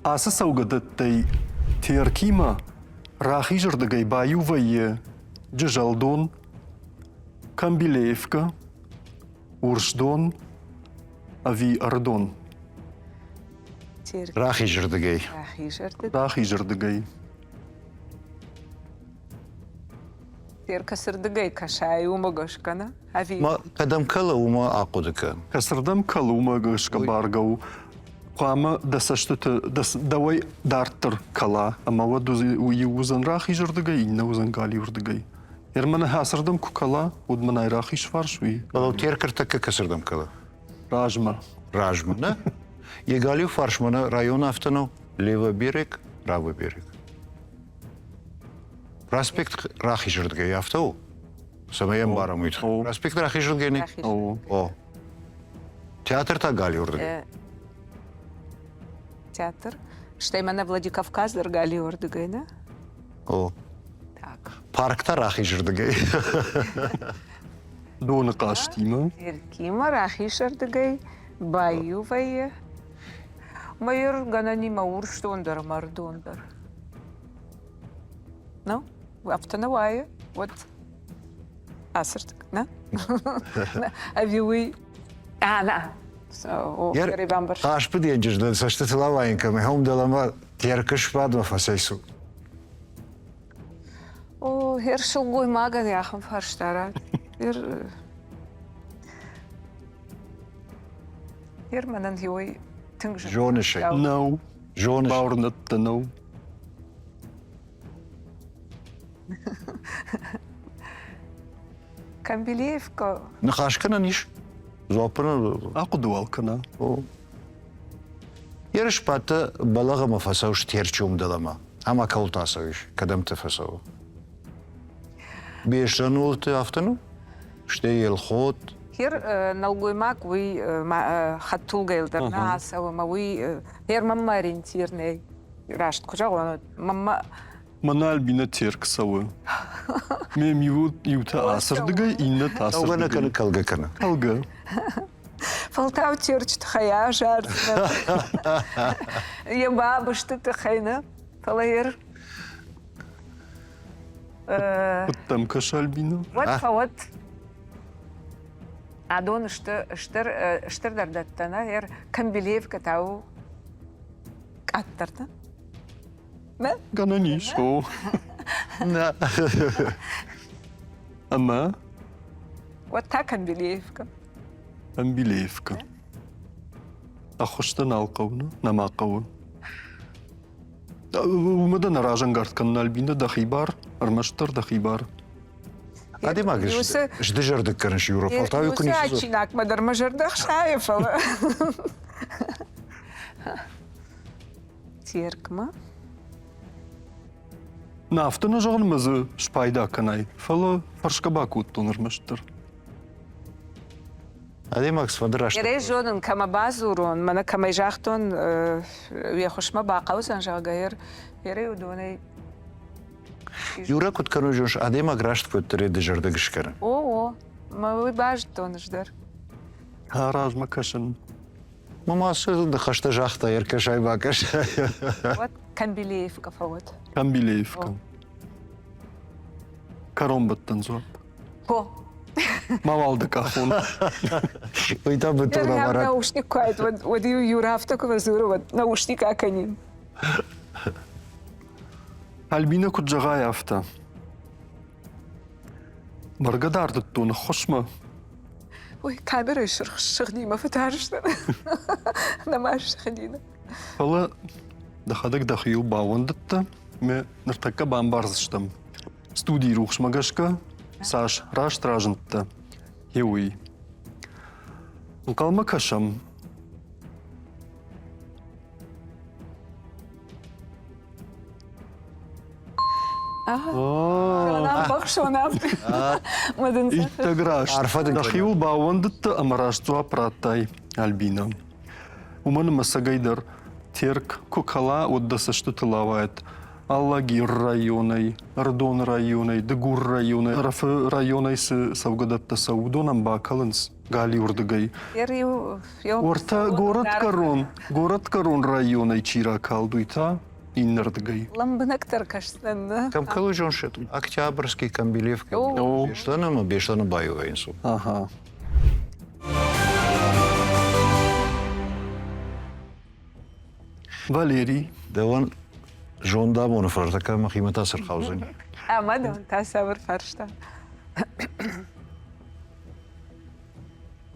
Асы саугадаттай теркима рахи жырдыгай баю вайе Джалдон, Камбилеевка, Уршдон, Ави Ардон. Рахи жырдыгай. Рахишерты. Рахи жырдыгай. Тер касырдыгай кашай умагашкана. Ави. Ма кадам кала ума ақудыка. Касырдам калума гышка баргау. Қуама дасаштыты давай дарттыр кала. Ама ваду уи узан рахи жырдыгай, инна узан гали урдыгай. Ермана хасырдам кукала, удманай рахи шваршуи. Балау теркартака касырдам кала. Ражма. Ражмана. Егалю фаршмана район автону. Левый берег, правый берег. Проспект рахи жырдыгай автоу. Самаем барамыйт. О. Проспект рахи жырдыгай не? О. О. Театр та гали урдыгай. Театр. Штаймана Владикавказ дыргали ордыгайна. О. Так. Паркта рахи жырдыгай. Доны қаштима. Теркима рахишердыгай. Баю вайе. Майыр гананима урштондар мардондар. Ну, аптана вайе. Вот. Асыртык, на? Авиуи. На. О, перебамбар. Қашпы денжірді, сашты тылавайынка, мехом далама теркіш падма фасайсу. О, хершил гой мага яхам фарштара. Манан хиой тыңжы. Жоны шей. Нау. Жоны шей. Баурнатта нау. Камбилеевка. Нахашкана ниш. Зопына. Ақудуалкана. О. Ерш пата балага мафасауш терчум далама. Ама каултасавиш, кадам те фасау. Бешан улты автону. Ште ел ход. Хер налгоймак уй хаттулгайлдар насава ма уй хер мамма ориентирный. Рашт кужа мамма. Мана Альбина терк савы. Мем юта асырдыгай, инна Аугана каны тасырдыгай. калга каны. Алга. Фалтау терчт хая жартна. Я бабушты ты хайна. Фалаер. Оттам каш Альбина. Вот. Адон штыр дардаттана ер Камбилеевка тау аттарда. Ма? Гананиш. О. Ама Вот та Камбилеевка. Амбилеевка. Ахоштан алқауна, намақауы. Умада наражан гарткан Альбина дахибар, армаштар дахибар. Ади магиш. Жды жырдык карыш Европа. Алтау Юсы ачинак мадар мажардах шаефала. Теркма. Нафтана жағылмызы шпайда канай. Фала фаршкабаку тонырмаштар. Ади магс фадраш. Ере жонын кама базурон, мана кама жақтон уяхошма бақаусан жағайыр. Ере удонай. Юра кут кану жош ади маграшт көттіре ді жырдык ішкары. О, ма уй бажд тонышдар. Харажма кашын. Мамасы да хашта жахта еркашай бакашай. Вот Камбилеевка фавот. Камбилеевка. Каромбаттан зуап. О, Мавалды кахон. Ой, там бы тоже Я аппарат. наушник кайт, вот Юра автокова зуру, вот наушник аканин. Альбина Куджага яфта. Баргадар туттун хошма. Ой, камера шахнима фатаршта. Намаш шахнина. Фала дахадак дахил бауандатта. Ме нартакка бамбарзыштам. Студии рухшмагашка. Саш раш тражынтта. Еуи. Калма кашам. Шонам бак шонам. Мадын Иттаграш. Арфадын Дахил бауандатта амарашцуа праттай Альбина. Уман масагайдар терк кукала отдасышты тылавает. Аллагир районой, Ардон районой, Дегур районой, Рафы районой савгадатта Саудонам бакалынс гали урдыгай. Орта город Карон районой чира калдуйта иннардыгай. Ламбынактар кашсан. Кам калужон шет. Октябрьский, Камбелевка. О. Бешлана баю инсу. Ага. Валерий. Да он жонда мону фартака махимата сырхаузен. Амадон тасавр фаршта.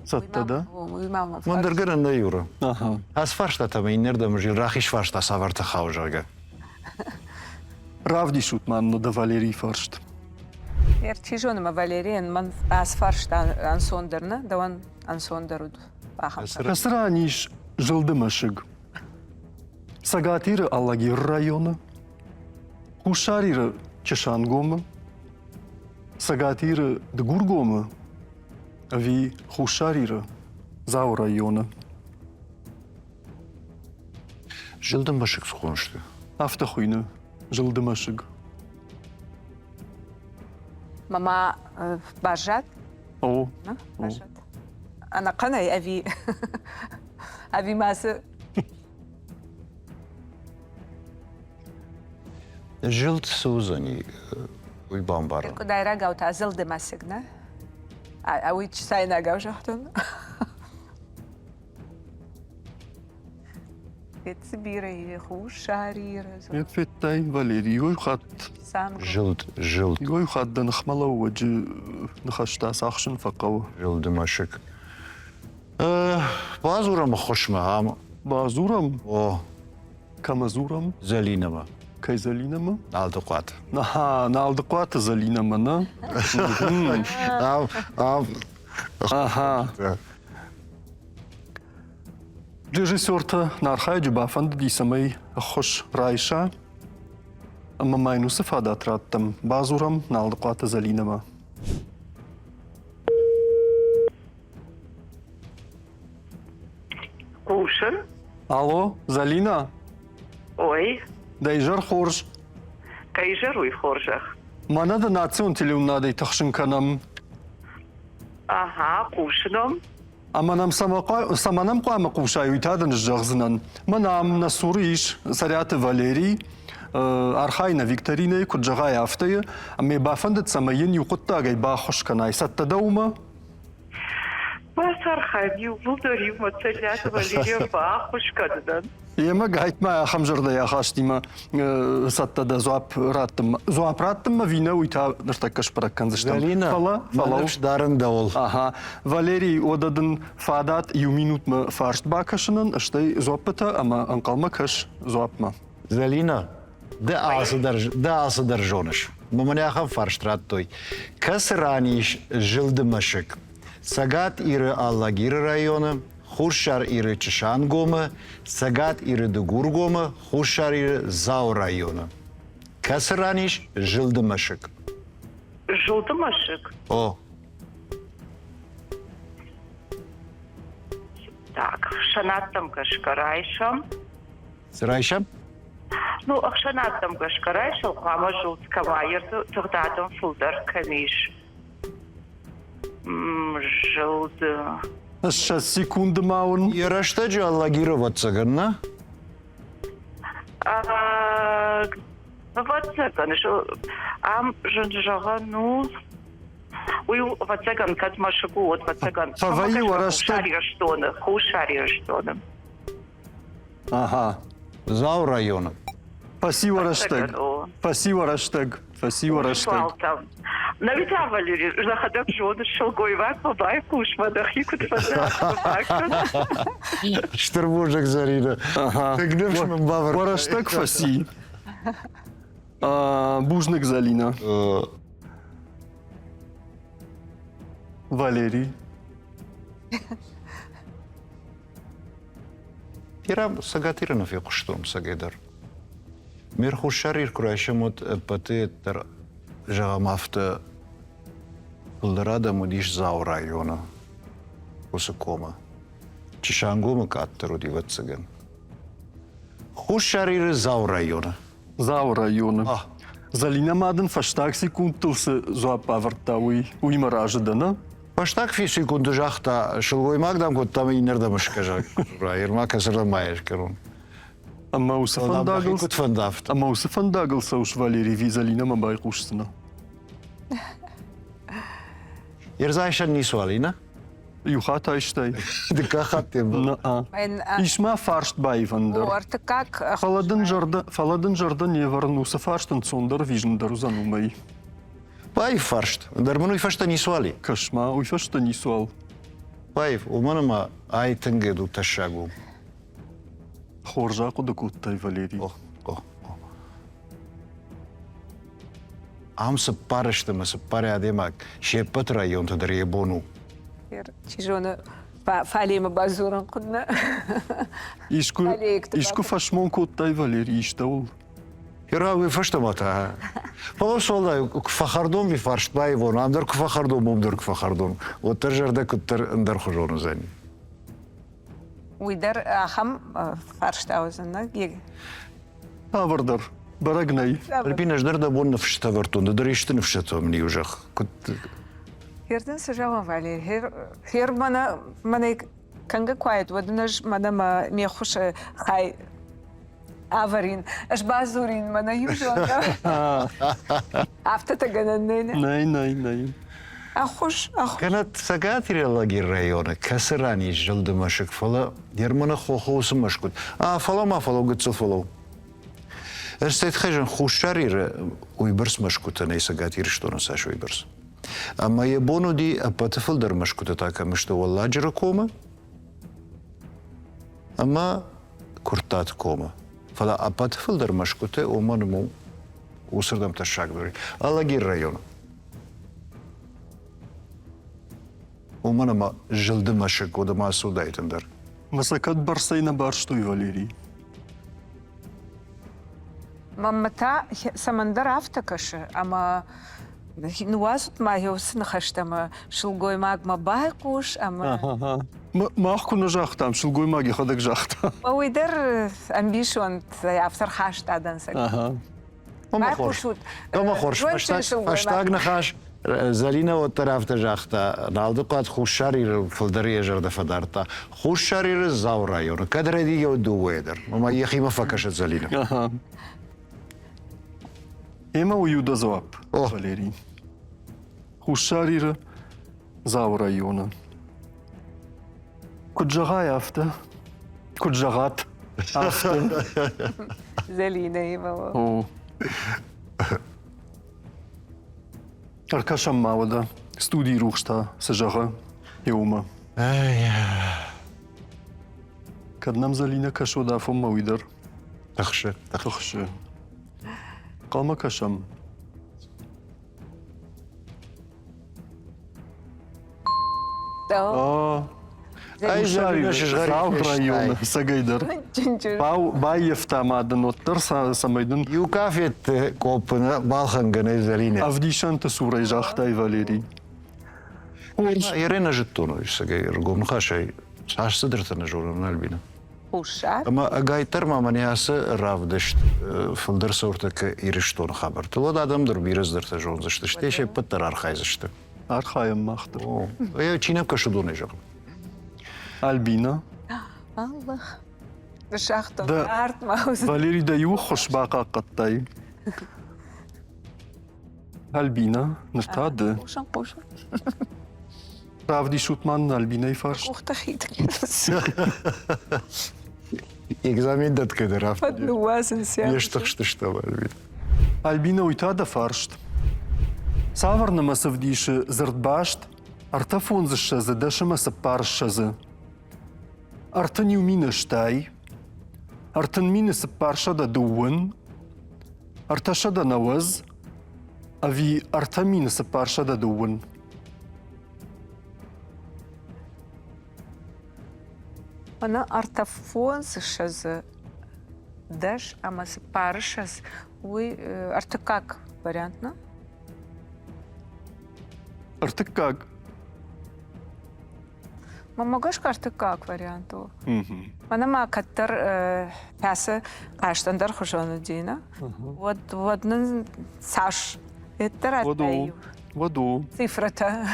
Сатта да? Мама. Мандыргырын да юра. Ага. Аз фаршта там иннердам жи рахиш фаршта саварта хаужага. Равди шутман да Валерий фаршт. Чижоныма Валериен, ман аз фаршта ансондерна, да он ансондеруд. Касраниш жылдымашыг. Сагатиры Аллагир районы. Кушариры Чешангомы. Сагатиры Дгургомы. Ви Хушариры Зау районы. Жылдым башык сухоншты. Автохуйны жылдымашыг. Мама бажат, О. бажат. Ана канай ави. Ави масы. Жылд сузани уйбан бара. Кудайра гаута зылды масыгна. А уич сайна гавжахтун. Ецбиры, хушариры. Етфеттай Валерий. Йой хат. Сам. Жылд. Йой хат да нахмалау ваджи нахашта сахшын фақау. Жылдым ашык. Базурам хошма ам. Базурам, О, камазурам, залинама. кайзалинама. Алдықуат. Аха, налдықуаты залинама, на? Аха. Режиссерта нархай джубафанд дисамай хош райша. Amma maynusu fadat rattım. Bazuram налдықуаты залинама. Кушин. Алло, Залина? Ой, Дайжар хорж. кайжеруй хоржах. Мана да национ телеунадай тахшын канам. Ага, кушином. Аманам саманам қуамы қушай уйтадын жағзынан. Манам насуриш саряты Валерий. Архайна Викторина куджагай автая. Аме бафандет самайын юқуттагай бахош канай. Саттадаума? Басархайм юлдори мацелят Валерия бахушкаддан. Ема гайтма хамжырда яхаштима саттада зуап раттым вина уйта ныртаккаш паракканзыштам. Залина, Фала? манавш дарын да ол. Ага. Валерий одадын фадат юминутма фаршт бакашынын, аштай зуаппыта, ама анкалма каш зуапма. Залина, да асыдар жоныш. Маманяхам фарштрат той. Кас раниш жылдым ашык. Сагат иры Аллагир районы, Хуршар иры Чешангомы, Сагат иры Дегургомы, Хуршар иры Зау районы. Кас раниш жылдым ашык. Жылдымашык. О, Так, шанаттам кашкарайшам. сырайшам? Ну, шанаттам кашкарайшам, хама жылдкамайырды тығдадым фулдар камиш. Жылды. Сейчас секунды маун. Ярашта Аллагира ватсаганна? Вот это, ам жынжаға, ну, Уй вацеган кат машагу от вацеган. Фаваи варашта. Шариштоны, хушариштоны. Ага. Зау района. Спасибо, Раштег. Спасибо, Раштег. Спасибо, Раштег. Свалтам. Навитя Валерий, заходак жоны шелгойвак, бабай кушмадах, якут фазак. Штырбужик Зарина. Ага. Ты гневшим бавар. Вараштег фаси. Бужник Залина. Валерий. Пирам сагатиранов я куштом сагедар. Мир хушарир курайшамот патетер жагамафта Пулдарада мудиш зау района. Усакома. Чишангома каттеру диватсаган. Хушарир зау района. Зау района. А. Залина маден фаштак секундтылсы зуапаварта уйма ражыдана. Паштак фи секунду жахта шылгой магдам кот там инердам шкажак. Ирма касырда маеш керун. Ама усы фандагылс. Кут фандафт. Ама усы фандагылса уж Валерий ви Залина мабай кушсына. Ирзайшан не суалина? Юхата иштай. Дика хаттем. На. Ишма фаршт байвандер. Орты как... Фаладын жарда не варнуса фарштын сондар вижндар узанумай. Пай фаршт. Дарману фаршта не суали. Кашма уйфашта не суал. Пайв, уманама айтынгеду ташагу. Хоржаку да куттай Валерий. О. Амса парыштымысы паре адемак шеппат районта дребону. Чижоны фалима базуран кудна. Ишку фашмон куттай Валерий иштаул. Ирауи фаштамата. Полосолда фахардом ми фаршт байвон, андар фахардом умдар фахардом. Вот тержарда куттер андар хожону зани. Уйдар ахам фарштаузына. Тавардар. Барагнай. Репинаш дарда бон фштавартун, да дариштын фштатом ни ужах. Херден сажава Валерий. Хер мана канга квайт, воднаж мадама мехуша хай аварин. Аж базурин мана южана. Афтата гананнene. Най. Ахуш. Канат сагатире лаги района, касырани жылды машык фала, дермана хохоусы машкут. Фала ма фала гыцыл фалау. Эрстейт хэжен хушарир уйбырс машкута ней сагатир что на саш уйбырс. Мае бонуди апатыфылдар машкута така мышты валладжыра кома, ама куртат кома. Фала апатыфылдар машкута оманыму усырдам ташак дори. Лаги района. Оманама жылды машык одама судайтындар. Масакат барсайна барштуй Валерий. Мамата самандар автокашы, ама нуазут майосын хаштама шылгой магма байкуш, ама... Махку на жахтам, шылгой маги ходак жахта. Уйдар амбишон автор хаштадан сак. Байкушут. Дома хорш, паштаг нахаш. Залина от тарафта жахта, налдукат хушарир фылдари жарда фадарта. Хушарир зау района. Кадре диге оду уедер. Мама ехима факашет Залина. Ема уюда зоап, О. Валерий. Хушарир зау района. Куджагай афта. Куджагат афта. Залина имала. О. Аркашам мавада. Студии рухшта сажага. Еума. Каднам Залина кашода афом мауидар. Тахше. Тахше. Қалма кашам. Ай, Залина Зау района. Сагайдар. Бай ефтамадан оттар самайдан. Юкафет копына балханганы Залина. Авдишанта сурай жахтай Валерий. Ирена жеттону сагай ргом хашай. Саш сыдыртаны жорын Альбина. Ушар. Ама агайтар маманясы равдышт фылдыр сортак ириштон хабар. Тылод адамдыр бирыздырты жон зашты. Штеше пыттар архай зашты. Архаем махтар. Я чинап кашудуны жон. Альбина. Аллах. Шахтон. Да. Арт маус. Валерий да ю хошбака каттай. Альбіна, нертади. Кушан. Правді шутман Альбіна і фаршт. Ухтахит. Экзамен дәткәде рафт. Ну, вазен сям. Ештық что Альбина. Альбіна уйтада фаршт. Саварнама савдіші зірдбашт, арта фонзіші задешіма сапаршазы. Арта нюміна штай, арта нміна сапаршада дуын, арта шада наваз, а ві арта міна сапаршада дуын. Она артафон сшазы. Даш, ама паршаз. Уй, артакак вариант, на? Арта как? Мамагаш артакак варианту. Она ма каттар пяса каштандар хушану дина. Вот нын саш. Это Воду. радаю. Воду. Цифрата.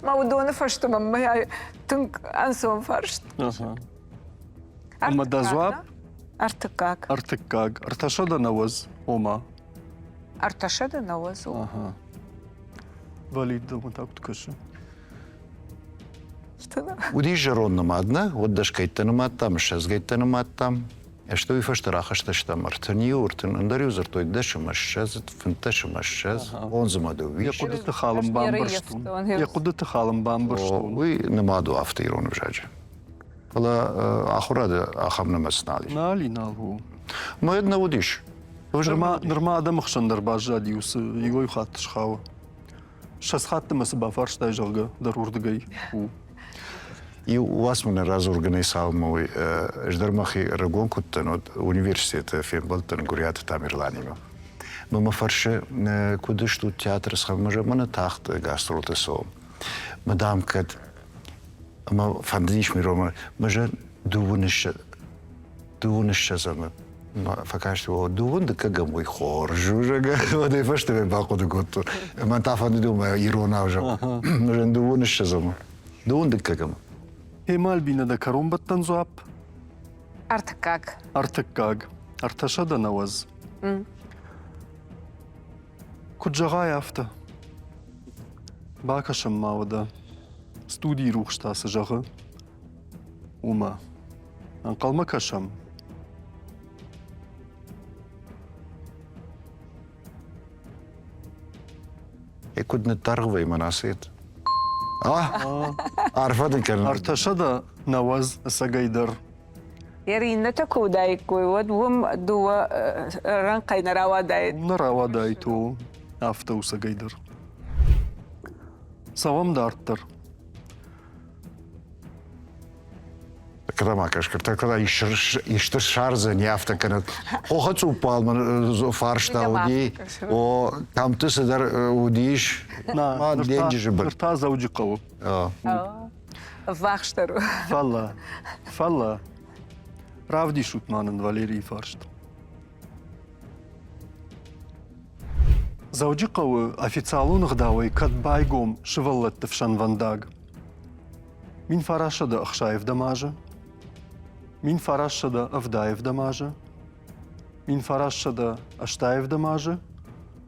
Маудона фаршту мама я тунк ансон фаршт. Ага. Ама да зуап? Артакак. Арта как? Арта шада наваз, ома. Арташада на вазу. Ага. Валид да вот так ткашы. Что на? Уди жаронным адна, вот даш кайттаным аттам, шаз кайттаным аттам. Что и фаштараха шташтам артани уртын, андарюзар той дашым ашшаз, фынташым ашшаз, он замаду Я виш. куда ты халым бамбарштун. Я куда ты халым бамбарштун. Уй намаду автирон вжаджа. Вала ахурада ахамна маснали. Нали налгу. Но една удиш. Нырма адам хшандар бажа диусы, его и хат шхава. Шас хатты масы бафар штай жалга, дарурдыгай. И у вас мы раз организовал мой ждармахи рагон куттан от университета Финбалтен гуриат там Ирландия. Мы фарше куда что театр схав мы же мы тахт гастролты со. Мадам кат мы фандиш ми рома мы же дувниш заме. Факаш о дувн да кага мой хор жужага вот и фаште бе бако да готто. Ман тафан дума ирона уже. Мы же дувниш заме. Дувн да кага. Хема Альбина да карумбат танзуап. Артакак. Арта как? Арта шада наваз. Куджага яфта. Бакашам мавада. Студии рух штасы жағы. Ума. Анқалма кашам. كنا ترغوي مناسيت عارفة كان Арта шада наваз сагайдар. Ярина такудай кой вот вум дуа ранкай наравадай. Нарава дайту. Афта у сагайдар. Савам дарттар. когда макаш когда иште шарза нефта kana hohat упал man фарш та уди о там ты сидар удиш ма деньги же был Нырта зауджи қаву. Вахштару. Фалла. Равди шутманын Валерий фаршт. Зауджи қаву официалун ғдауай катбайгом шываллатты фшан вандаг. Мин фарашада Ахшаев дамажа. Мин фарашада Авдаев дамажа. Мин фарашада Аштаев дамажа.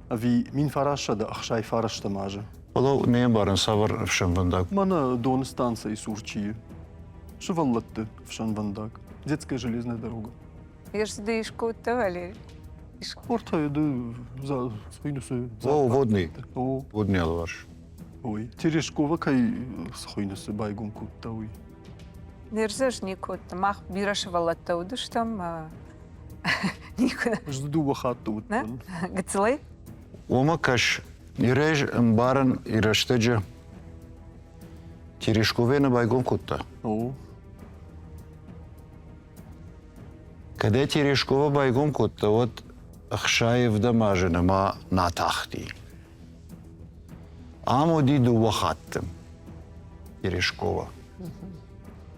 А ви мин фарашада Ахшай фараш дамажа. Оло не баран савар в Шамвандаг. Мана дон станция Сурчии. Шываллатты фшан вандаг. Детская железная дорога. Я ж дышку тавали. Орта еды за схойнусы. О, водный. О, Водный алваш. ой. Терешкова кай схойнусы байгум куттауи. Нерзаш никот. Мах бирашвала таудыш там. Никуда. Жду вахатту вот. Да? Гцлай? Ома каш иреж баран ирештеджа Терешкове на байгом кутта. О, Къде Терешкова байгом кутта от Ахшаев дамажа нема на тахти. Амо ди ду вахаттым. Терешкова.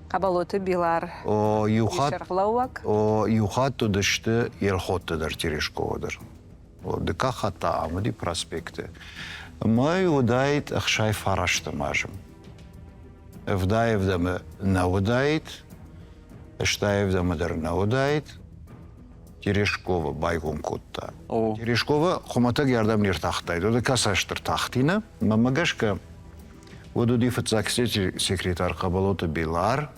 Кабалоты билар. О юхат Шархлауак. o yuxattu dıştı yerxottudur Teрешkova'dır. O dıka hatta amadi prospekti. Măi udait axşay faraştı majım. Evdaev da mı ne udait, eştaev da mıdır ne udait, Терешкова байгон котта. О. Терешкова хоматаг ярдам нир тахтайды. Ода касаштыр тахтина. Мамагашка ода дифат заксети секретар кабалота Билар.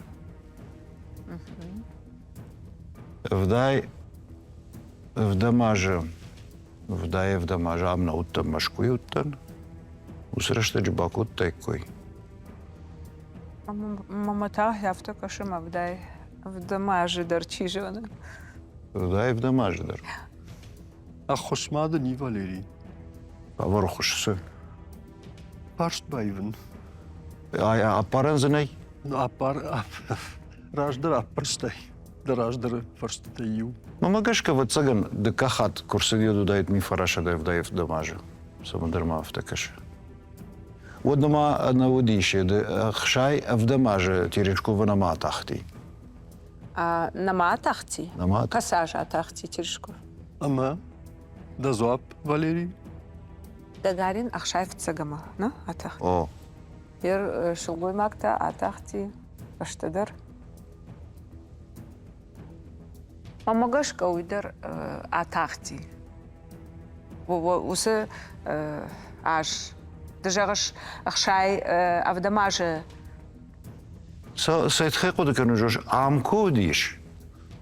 Вдай вдамажа амна уттан машкуй уттан. Усрашта джбакут тайкой. Мамата яфта кашима в дамажи дарчижона. Вдай вдамаждар. Ахошмады ни Валерий. Авар хушсы. Паршт байвен. Апаранзанай. Раждыр аппырштай. Раждыр фарштай ю. Мамагашка вот цаган декахат курсоведу дает ми фараша да вдаев дамажа. Самодарма автакаш. Однама наводище да хшай вдамажа Терешкова на матахти. Нама тахти. Нама. Касажа тахти Терешков. Ама, да зуап, Валерий. Гагарин Ахшаев цагама, no? Атах. О, Ер шулгой макта атахти аштадар. Мамагашка уйдер атахти. Усы аж дежагаш Ахшай авдамаже. Сайтхай кода кану жош амко диш.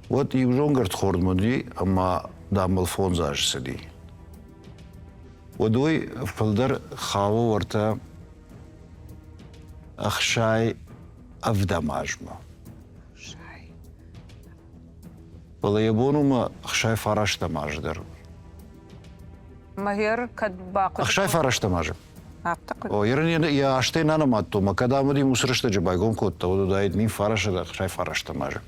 Вот и ужонгарт хордмоди, ама дамбал фонзаж сади. Водой фалдар хаво варта Ахшай авдамажма. Шай. Балаябонума Ахшай фараш тамаждар. Магер кадбаку. Ахшай фараш тамажа. Аптак. О, я аштей нанаматтома, когда мы дим усрышта джабайгон котта, воду дает ми фараша да Ахшай фараш тамажа.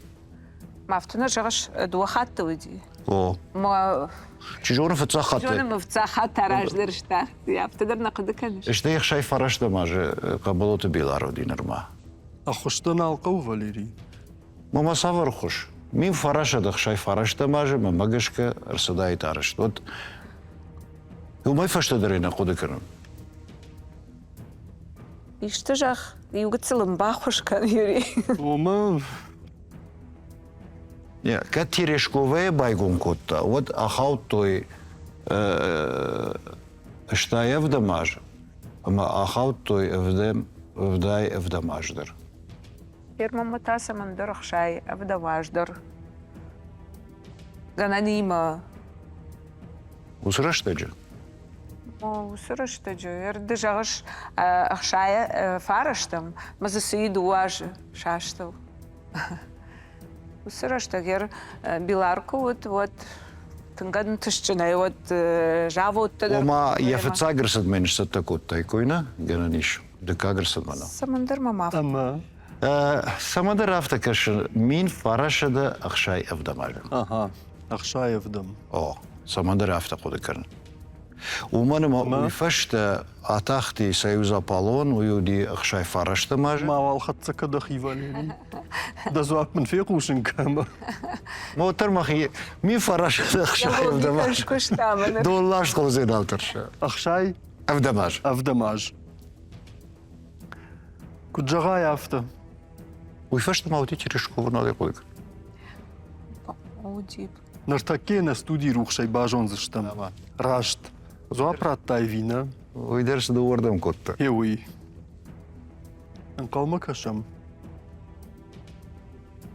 Мафтуна жагаш дуахатта уйди. О, Ма чижон фацахаты. жона мфцахат тараждер штах. Яптадар накадыканиш. Эштей Ахшай фараш тамажа, кабалота Биларо динарма. Ахоштан алқау, Валерий. Мама савар хуш. Мин фараша да Ахшай фараш тамажа, мамагашка арсадает араш. Вот, умай фашта дарена кодыкарам. Иштажах югацылым бахушка Юрий. Ома, Не, как Терешковая байгон котта, вот ахау той штая в дамаж, ама ахау той вдай в дамаждар. Фирма мутаса мандыр Ахшай авдаваждар. Гананима. Усрашта же? Усырыштаджы. Ерді жағыш Ахшая фараштым. Мазысы дуаж шаштыл. Усырыштаг ер Биларку вот тыңгадын түшчінай вот жавы оттадар. Ома яфецагырсад меншсад такот тайкойна, гананиш, декагырсад мана. Самандар мамав. ама. Самадар автакашы, мин фарашада Ахшай в дамажа. Ага, Ахшаевдам. О, самадар автакодыкарн. Уманым уйфашта атахти Союз Аполлон, уюди Ахшай фараш тамажа. Мавал хатсака дахи, Валерий. Да зуап мен фекушин кама. Мотор махи, ми фарашада Ахшай в дамажа. Куштаманы. Доллар школзен алтарша. Ахшай В дамаж. авдамаж. Куджага яфта. Уйфашта маути Терешкова надо кодык. Удип. Нартаке на студии рухшай бажон заштам. Ама. Рашт. Зуап раттай вина. Уйдерс да уордам котта. Еуи. Анкалма кашам.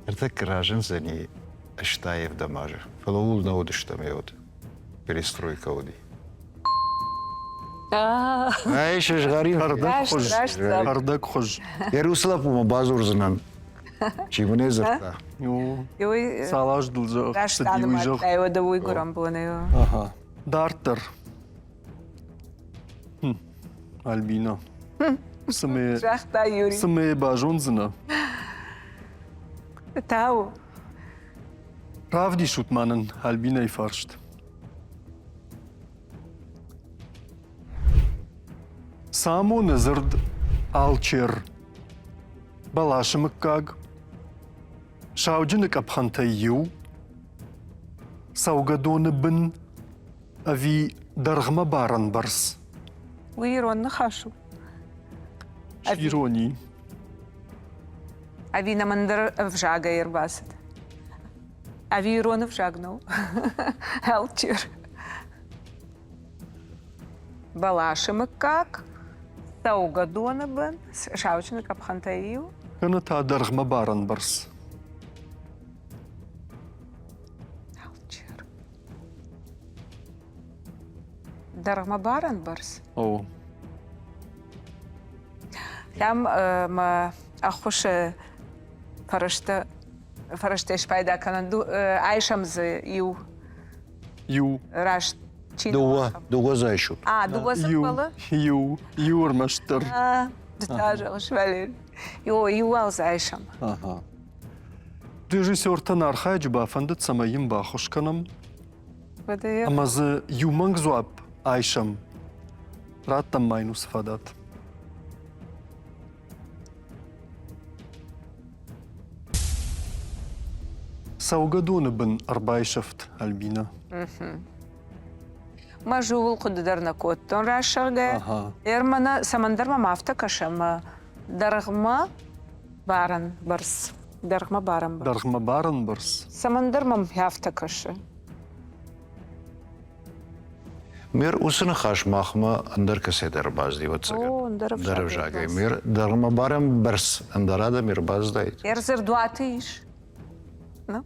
Это кражен за ней Аштаев дамажа. Фалаул на одыштам вот. Перестройка оди. А еще ж гарин. Хардак хож. Рашт. Хардак хож. Ярусалапума базурзанан. Чимune зарта. Ю. Юй Салаш дулжа. раштаным аттай ода уйгурам буны. Ага. Дартер. Альбина. Саме Жахта Юрий. бажон зна. Тау. Правди шутманен Альбина и фаршт. Само назард алчер. Балашымыккаг. Шауджынык апхантай ю. Саугадоны бін. Ави даргма баран барс. Уйронны хашу. Широни. Авина мандыр в жага ербасыд. Авиронов жагнул. Алчер. Балашимык как? Саугадона бен. Шаучник апхантаию. كانت درغمة بارن برس Алчер. Дарма баран барс. أو Там ما أخوش فرشته شپایده کنن عایشم ز یو يو راش چی دوغا зайшут. دوغازم يو بالا يور مشتر دتاجش ولی یو از عایشم Ага. رژیسور تنار خاج با فندت سمایم با خوش کنم بده اما ز یومنگ زواب عایشم راتم ماینو سفادات سوغدون بن أربعي شفت البينا ما جول قدرنا كوتون راش شرقة Ага. إرمنا سمندر ما مافتكشم درغما بارن برس درغما بارن برس درغما بارن برس سمندر ما مافتكش Мир усына хашмахма андар каседер базди ватсага. О, андар жагай. Мир дарма барам барс андарада мир баздайт. Эрзер дуатыш ну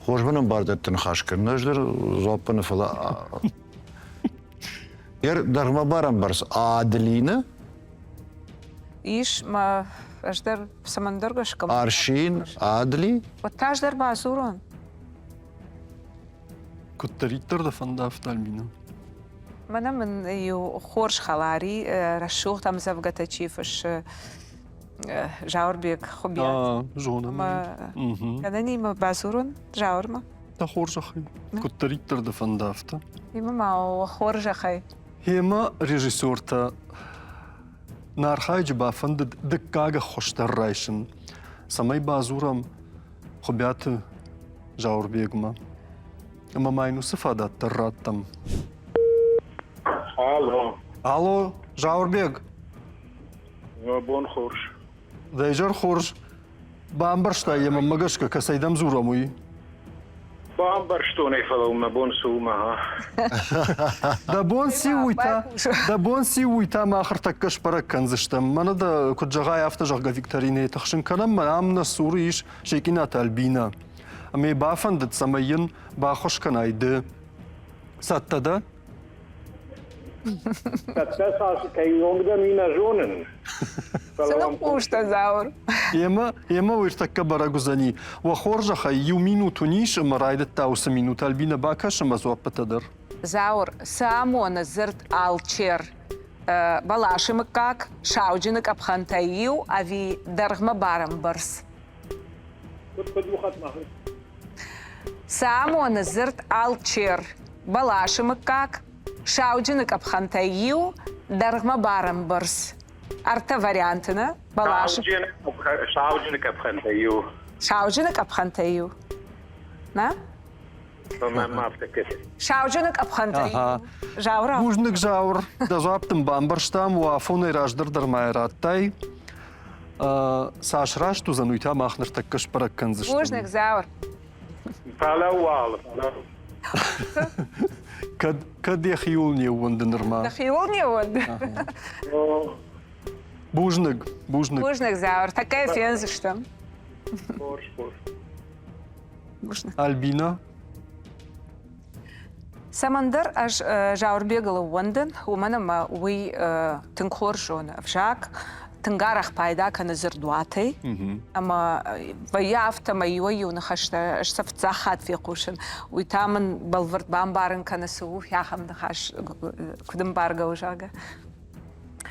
Хожбанам бардеттен хашкын. Наждыр зоппаны фала. Ер дарма барам барс адлина, إيش ما أجدر سمندرقش كم аршин, адли, وتاجدر بازورون كنت ريتر دفندافت البينا منا من يو خورش خلاري رشوخ تام زفقة تشيفش جاور بيك خبيات جونا ما كدني ما بازورون جاور ما تخورج أخي كنت ريتر دفندافت يما ما خورج خي هيما ريجيسور تا نار خاج با فند دكاغ خوشتر رايشن سماي بازورم خبيات جاور بيغما اما ماينو سفادات تراتم Алло, Алло, Жаурбек, бон хорш. Дейжар Хорж, Бамбаршта ема магашка касайдам зурамуи. Бамбар что не фалума бон сума. Да бон си уйта махар таккаш пара канзыштам. Мана да куджагай афта жага викторине тахшин канам амна суриш шекинат албина. Ами бафандат самайын бахош канайды. Саттада Dat als ik jongen mina zonen. سنو قوشتا زاور ема уиртакка барагузани. Ва хоржаха ю минуту ниш марайдат тауса минута албина бакаш мазуапатадыр. زاور سامون زرت алчер балашимык как шауджинык апхантаиу ави даргма барам барс سامون زرت алчер балашимык как шауджинык апхантаиу даргма барам барс арта вариантына балашим Saudjen ik heb geen EU. шауджинык апхантаиу на Maar шауджинык апхантаиу Ага. жаура Бужник жаур, да зуаптым бамбарштам, уафоны раждырдыр майраттай. Саш рашту зануйта махныр таккаш парак канзыштам. Бужник заур Палауал. Кад я хиул не уандынырма. Дахиул не он. Бужник. Бужник заур. Такая фенза, что? Бужник. Альбина. Самандар аж жаур бегала Лондон. У мене ма уи тынкор жон вжак. Тынгарах пайда кана зердуатей. Ама ваяфта ма йою нахашта аж сафцахат фи кушен. Уи таман балвард бамбарен кана суу яхам нахаш кудым барга ужага.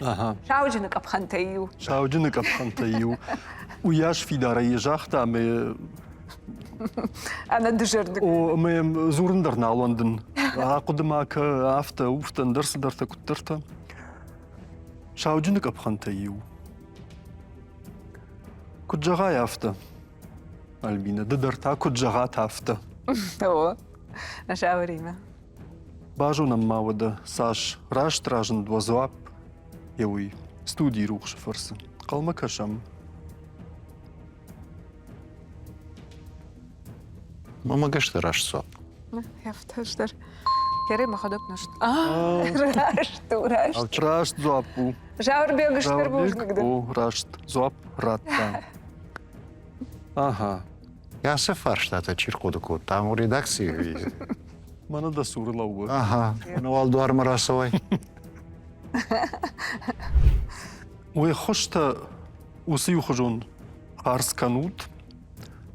Ага. Шауджинок апхантаю. Шауджинок апхантаю. Уяш фидара ежахта, ме... Ана дежердик. О, ме зурындар на Лондон. Акудымака афта уфтан дырсыдарта куттырта. Шауджинок апхантаю. Куджага яфта. Альбина, дыдарта куджага тафта. О, наша время. Бажу нам мавада Саш раш тражен двазуап. Еуи студии рух шифарсы. Қалма кашам. Мама гашты рашсо. Яфташтар. Кере махадок наш. Рашт. Рашт зуапу. Жаурбегыштар бужныкды. О, рашт зуап ратта. Ага. Я се фарштата чиркодуку. Там в редакции. Мана да сурла уа. Ага. Ну алдуар марасовай. Уе хошта усы юхожон харс канут.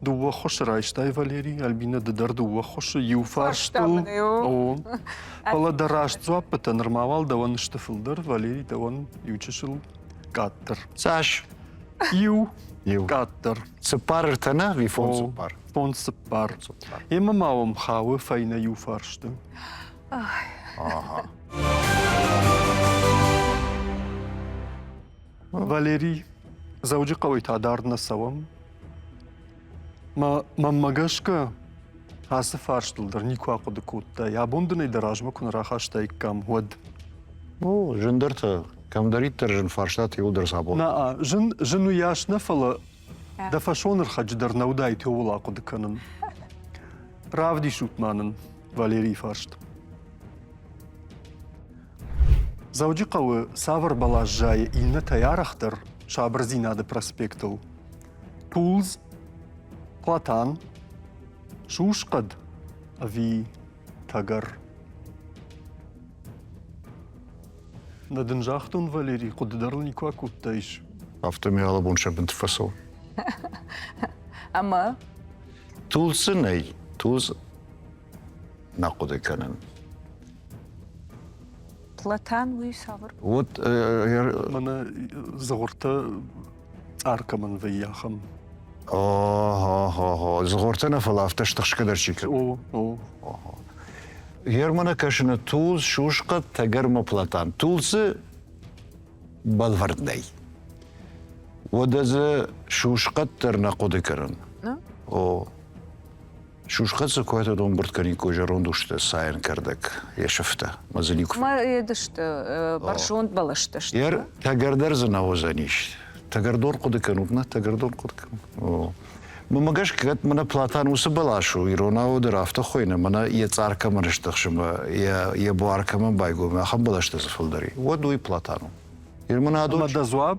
Дуа хош райштай Валерий, Альбина дадар дуа хош юфарштыл. Фарштамын, ю. О. Пала да рашт зуаппата нормавал даван штафылдар, Валерий даван ючешыл каттер. Саш. Ю Ю. каттер. Цепар тана ви фон О, цепар. фон сыппар. Ема мавам хавы файна юфаршты. Ага. Валерий, зауджи қавай тадарна савам. Маммагашка асы фарштылдар, нику ақуды кутта. Я бундыны даражма кун рахаштай кам хуад. О, жындырты. Камдариттер жын фарштат юлдыр сабон. На, жыну яш нафала да фашоныр хадждар наудай тёвул ақуды канын. Равди шутманын Валерий фаршт. Зауджи қавы савар балаш жай илна таярахтар шабрзинады проспектыл. Тулз, Платан, Шушқад, ави тагар. На дынжахтун Валерий, қудыдарлы никуа куттайш. Автомиала бунша бінт фасол. Ама Тулсы ней. Тулз нақуды канын. Платан уй савыр. Вот Мана зағырта аркамын вайяхам. Зғортана фала авташтықш кадар чикр. О. Германа кашына Тулз, Шушқат, Тагарма, Платан. Тулсы балвардней. Одазы Шушқат тер нақуды канын. О. Шушқат за който дом бърткани кожа рондушта сайын кардак яшафта. Мазаликов. Ма едышты, баршунд балышты. Ер тагардар за навозаниш. Тагардор куды канутна, тагардор куды канут. Мамагаш кат мана Платан усы балашу, ирона одыр авто хойна, мана я царка маныштықшыма, я буаркама байгоме, ахам балашты зафылдари. Воду и Платану. Ер мана Ама адоч. да зуап,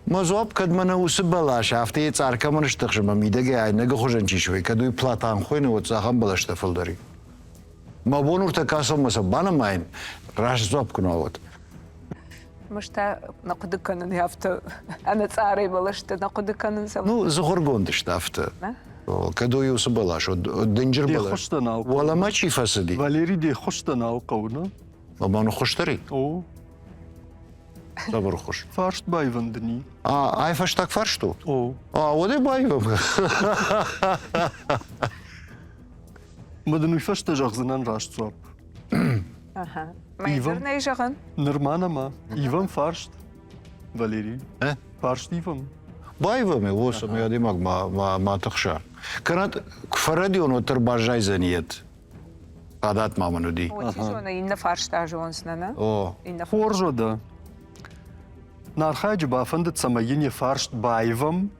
Мазоп кад мана усы балаш, авто я царка маныштықшыма, мидаге айнага хожан чишвай, каду и Платан хойна, вот ахам балашты фылдари. Ма бонур такасам маса бана майн, раш зоп куна. Мышта нақуды канын яфты. Ана царай балышты нақуды канын сам. Ну, загоргонды штафта. Каду и усы балаш, дэнджер де балаш. хоштан ал. Вала мачи фасади. Валерий де хоштан ал қауна. Бабану хоштари. О, Забор хош. фаршт байвандыни. Ай фаш так фаршту. О, Оде байвам. мадануй фашта жағзынан рашт зуап. Ага. Иван? Майдырнай жағын. Нырманама. Иван фаршт. Валерий. Фаршт Иван. Байвам е, осам я димак ма тахша. Канат кфарадион отыр бажай заниет. Адат маману ди. Оти жона инна фаршта жонсна, на? О, Инна Хоржода. Нархайджи бафандат самайине фаршт байвам.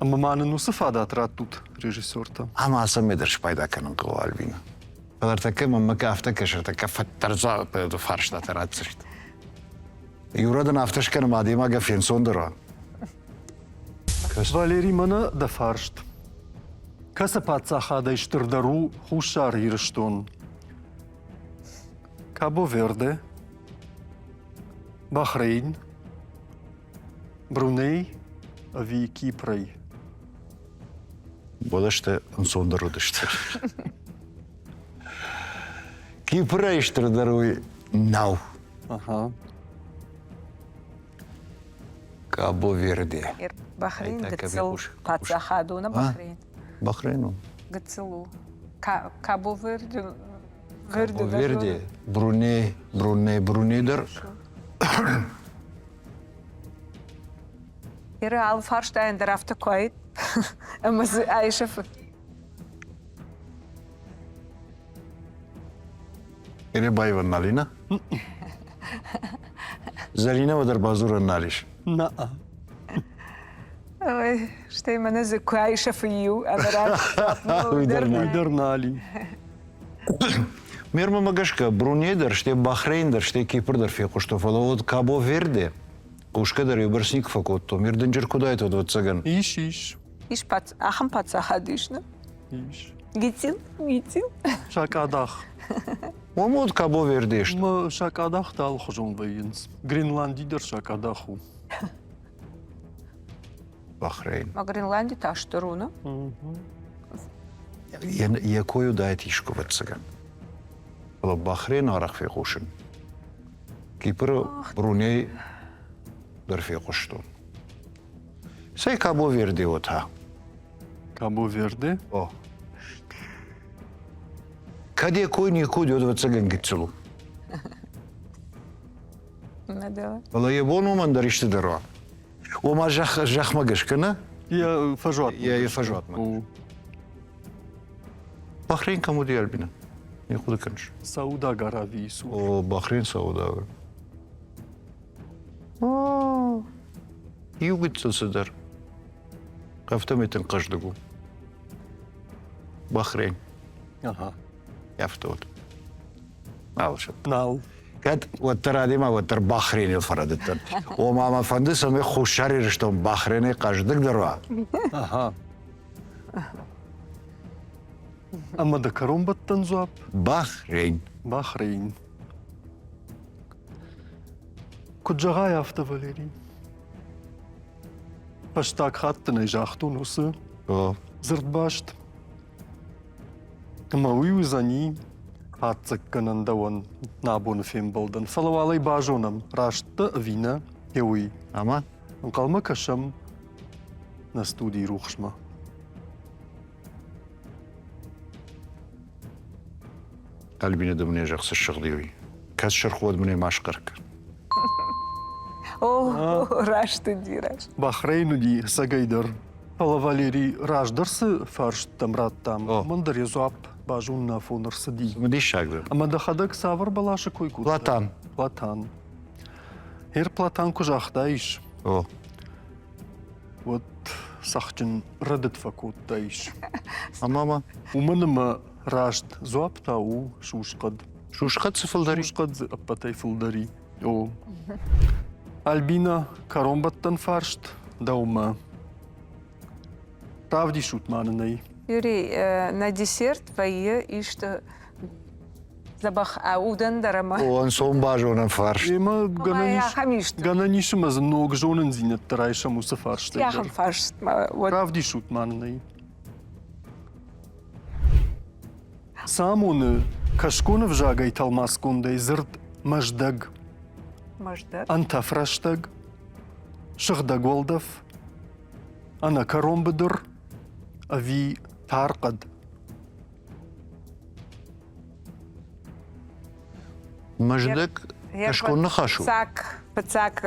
Ама манын усы фадат раттут режиссерта. ама асам едерш пайда канын кова Альбина. Падар така мамака афта кашыр така фаттарза фаршта тарацышт. Юрадан афташ каным адима гафен сондыра. Валерий мана да фаршт. Каса пацаха да иштырдару хушар ирштон. Кабо Верде, Бахрейн, Бруней, ави Кипрай. Бодашты сондыру дышты. Кипра иштырдаруй нау. Ага. Кабо Верде. Бахрейн Айта, гыцыл кабе пацахаду на Бахрейн. Бахрейну. Гыцылу. Кабо Верде. Кабо Верде. Брунейдер. Иры ал фаршта эндер авто койт. Амазы айшафы. Ире байван налина. Зарина вадар базура налиш. Наа. شتي ما نزل كويشة فيو أنا راح Уйдернали. Мирма Магашка, Брунейдер, что Бахрейндер, что Кипрдер, фику, что вот Кабо Верде, Кушкадер и Барсник факут, то мир денджер куда это вот цаган. İş. إيش بات أخم بات سحديشنا İş. جيتيل Şakadak. Вот Кабо Верде, что. Mı şakadak da alxujun vayins. Grinlandidir şakadahu. Бахрейн. ما Гренландия таштруна Я кою дает ишку вот цаган. Было Бахрейн арах фикушин. Кипр, Бруней, дер фикуштун. Сей Кабо Верде вот ha. Cabo Verde. О. Каде кой не кудет вот цаган гитцелу. ما دوا والله يبونو من دريشت دروا. وما جخ مقشكنا Ya fajot. يا فجوات ما. O بحرين كمو ديال بنا. يقول كنش. Sauda Garavisu. او بحرين سعودة. يوجد سلسدر. قفتمت قشدقو. بحرين Aha. يفتوت. عاوشت. Nal. كات وتر هذه ما وتر بحرين الفردتن. وما ما فندس هم خوشاري رشتم بحرين قشدق دروا. Aha. Ama da karombattan zuap. بحرين. Bahreyn. Kudjaga yafta Valeri. Pashtak hattene jachtunusu. او Zrdbasht. Ma uju za ni. Hatzak kanandawan nabun fimbaldan. Falawalay bajonam. Rashta vina. Yewi. اما Kalma kasham. Na studi ruchshma. قلبي ندمني جخس الشغليوي. كاس شرخ ود مني ماشقرك. أوه راش تديراش Bahreyn di sagayder. Falavaleri rajdarsı farş tamrattam. Oh. Mandar yazuap bajunna fonarsı di. مديش شاقدر. Ama da hadak savar balaşı koy kut. Platan. Platan. Her platan kujahda iş. او Вот сахчин радет факутта иш. اما Уманама рашт зуапта у шушқад. شو شقد سفل داري؟ Шушқад апатай фулдари. О. Альбина каромбаттан фаршт даума. Правди шутманынай. Юрий, на десерт твои и что забах аудан дарама. وان صوم باجونا فرش. Ема Я гананиш. хамишт. Гананишима за ног жонен зинет тарайша муса фаршт. Я хам фаршт. Вот Правди шутманынай. Самуны кашкунов жагай талмаскундай зырт маждаг. можно. Антафраштаг. Шахдаголдов. Ана каромбадыр. Ави тарқад. مجدك كشكون نخاشو. Пацак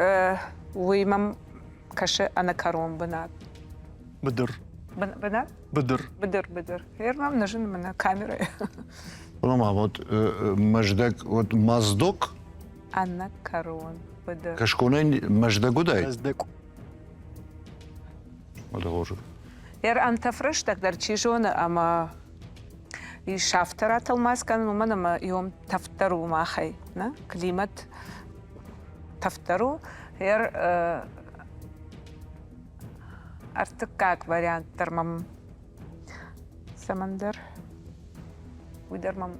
уймам каше анакарон бана. Бадыр. Бана? Бадыр. Бедер. Ермам нажин на камеру. والله вот مجدك вот مازدوك Анакарон. Бедер. كشكونين مجدك داي. Аздек. هذا هو. Ер антафреш так дарчижона, ама и шафтара талмаскан уманама йом тафтару махай, на климат тафтару. Ер артык как вариант тармам самандер. Уйдармам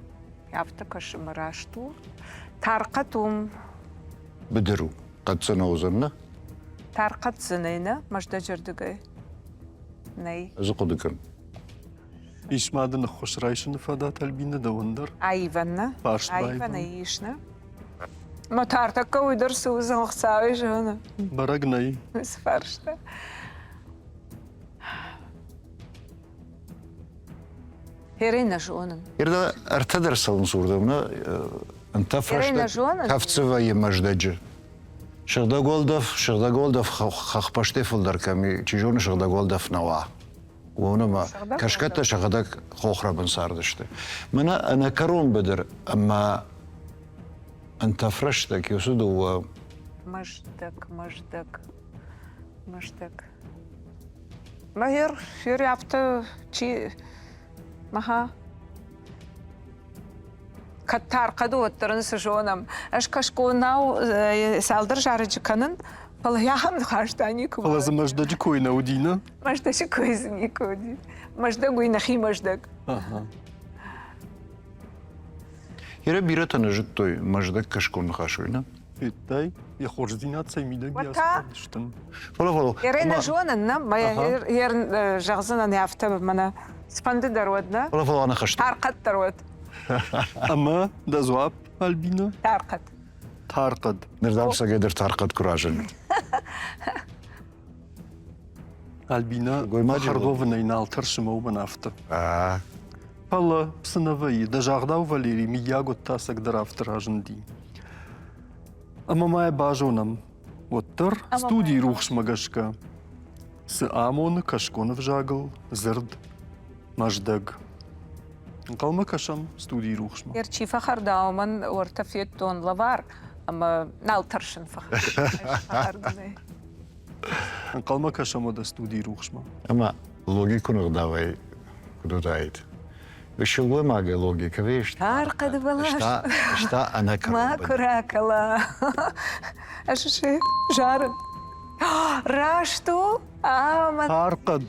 яфта кашмарашту. Тарқатум بدرو قد سنوزنا тарқат зынайна мажда жердігай. Най. زقدكن. İşmadın hoşrayşını fadat albina da vındır. Айвана. Баш Айвана байван. ишна. Ма тартака уйдырсы узан хсавай жона. Барагнай. Сфаршта. Херена жонын. يردا ارتدر سلم صوردمنا انت Ирина فرشت Жонова? كافцева يمجدج. شغدا голдов خخبشتي فلدر كمي تجون شغدا голдов نوا. ونما شغدا كشكتا شغدك خوخرا بن ساردشتي. انا كرون بدر اما انت فرشتك يسدو Маждак. Mahir, yürü yaptı, maha. Kattar kadı otlarını sıжонам. Аж кашконау салдыр жарыжыканын, палаяхам хаштани куба. Палазы маждачы койна удина. Маждачы койзын никоди. Мажда гуйнахи маждак. Ага. Yere bire tanıcık toy, majda kaşkonu kaşıyla. Иттай, я хожу динация мидак Вот я так. что. Фала. Ерена жонанна, моя жағзынан яфта мана спанды дарвадна. Фала ana kaştı. Тарқат дарвад. Ама да зуап Альбина Тарқат. тарқад. Nereden sagedir tarkat kurajın. Альбина Гоймаджи харгована и налтар шимау банафта. Aa, Пала псынаваи, да жагдау Валерий ми ягод тасак драфтар ажынди. Ама мая бажонам. Оттар студии рухшмагашка. С амон кашконов жагыл, зырд, маждаг. Калма кашам студии рухшма. Ерчи фахар дауман ортафет тон лавар, ама налтаршын фахар. Калма кашам ода студии рухшма. ama logikunu davay kududaydı. Işılgı maga logika ve işte. Тарқады балаш. İşte ana Ма kalıbı. куракала. Ашыши жарын. Рашту? Ама Тарқад.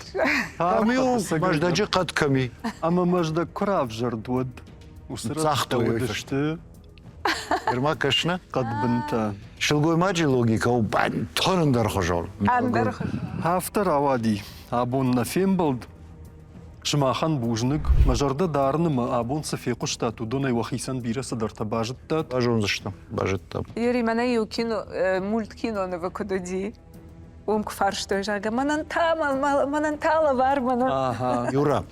Kamı majdacı kat kami. Ама мажда крав жардуад. Цахто Усрат Irma kaşına. قد بنتا. Işılgı macı logika o ben tonundar hojol. андыр. Хафтар авади. Абон на фембалд. Шмахан бужнык. Мажарда дарныма абон сафеку штату. Донай вахисан бира садарта бажыттат. Bajon zıştım. Bajıttım. Юрий, мана ю кино, мульткино на вакудоди. Умк фарштой жага. Манантала var mana. Aha. Yura.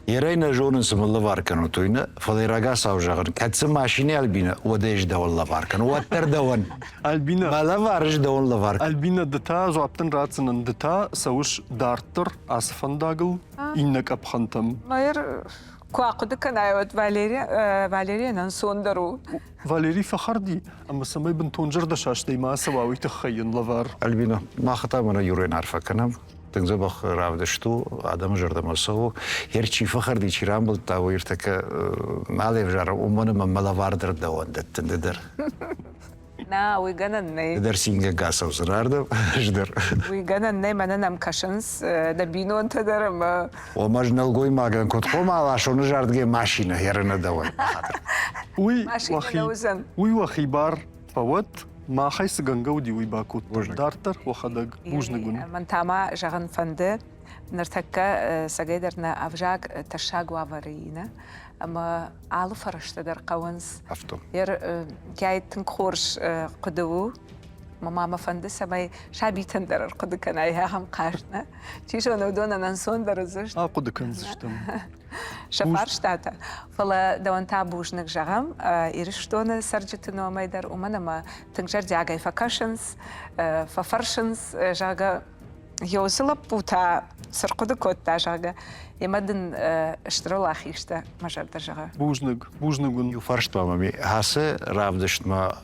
Yerayna jonun sımılı varken otuyna. Faliraga savcağın. Katsı maşini albina. O da ejde olla varken. O atlar da on. Альбина. Bala var ejde olla varken. Альбина дата зуаптын рацынан дата сауш дарттыр асфандагыл иннек апхантам. Майыр куақуды канайот Валериянан сондару. Валерий Фахарди. Ама самай бін тонжыр да шаштай ма савауи тахайын лавар. Albina. Ma xatamına yurayın arfakanam. Tınca bak ravdıştu. Adamı jardamasavu. Her çifa xardi çiram bul tavu irtaka malev jarım. Umanı mamala vardır da on dettindedir. Na, uyganan ne? Der singe gasav zırardım. Jder. Uyganan ne? Mana nam kaşans da binon tadarım. O majnal goy magan kotkom alaş onu jardge maşina yerine da on. Уй, Машина вахи. наузан. Уй, вахи бар. Фават. Махай сагангауди уй бакут. Дарттыр вахадаг бужнагун. Мантама жаган фанды. Ныртакка сагайдарна авжаг ташаг ваварина. Ама алы фарыштадар қауынс. Afto. Гайттың қорш құдыу. Мама фанды самай шабитандар құды канай хағам қашна. Чишон удонанан сондар зышт. Ақуды канзыштым. Шафар штата. Фала даванта бужнак жағам. Иріштоны сарджитыну амайдар уманама тыңжар дягай факашынс, фафаршынс жага Йозылап бута сырқуды котта жага. Емадын штырылах ишта мажарда жага. Бужнагун. Yufarştma mami. Hası ravdıştma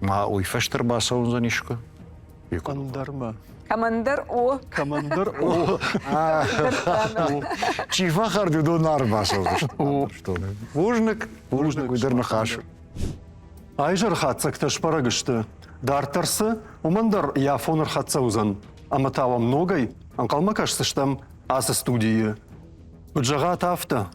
ma uyfaştır basavun zanişko. Кандарма. Командир о. Командир о. Çifa xardi donar basavun. Vujnik. Vujnik uydurna xaşı. Айжар хатсакта шпарагышты. Дарттарсы, умандар яфоныр хатса узан. Аматава многой, анкалма кашсыштам асы студии. Уджага тафта.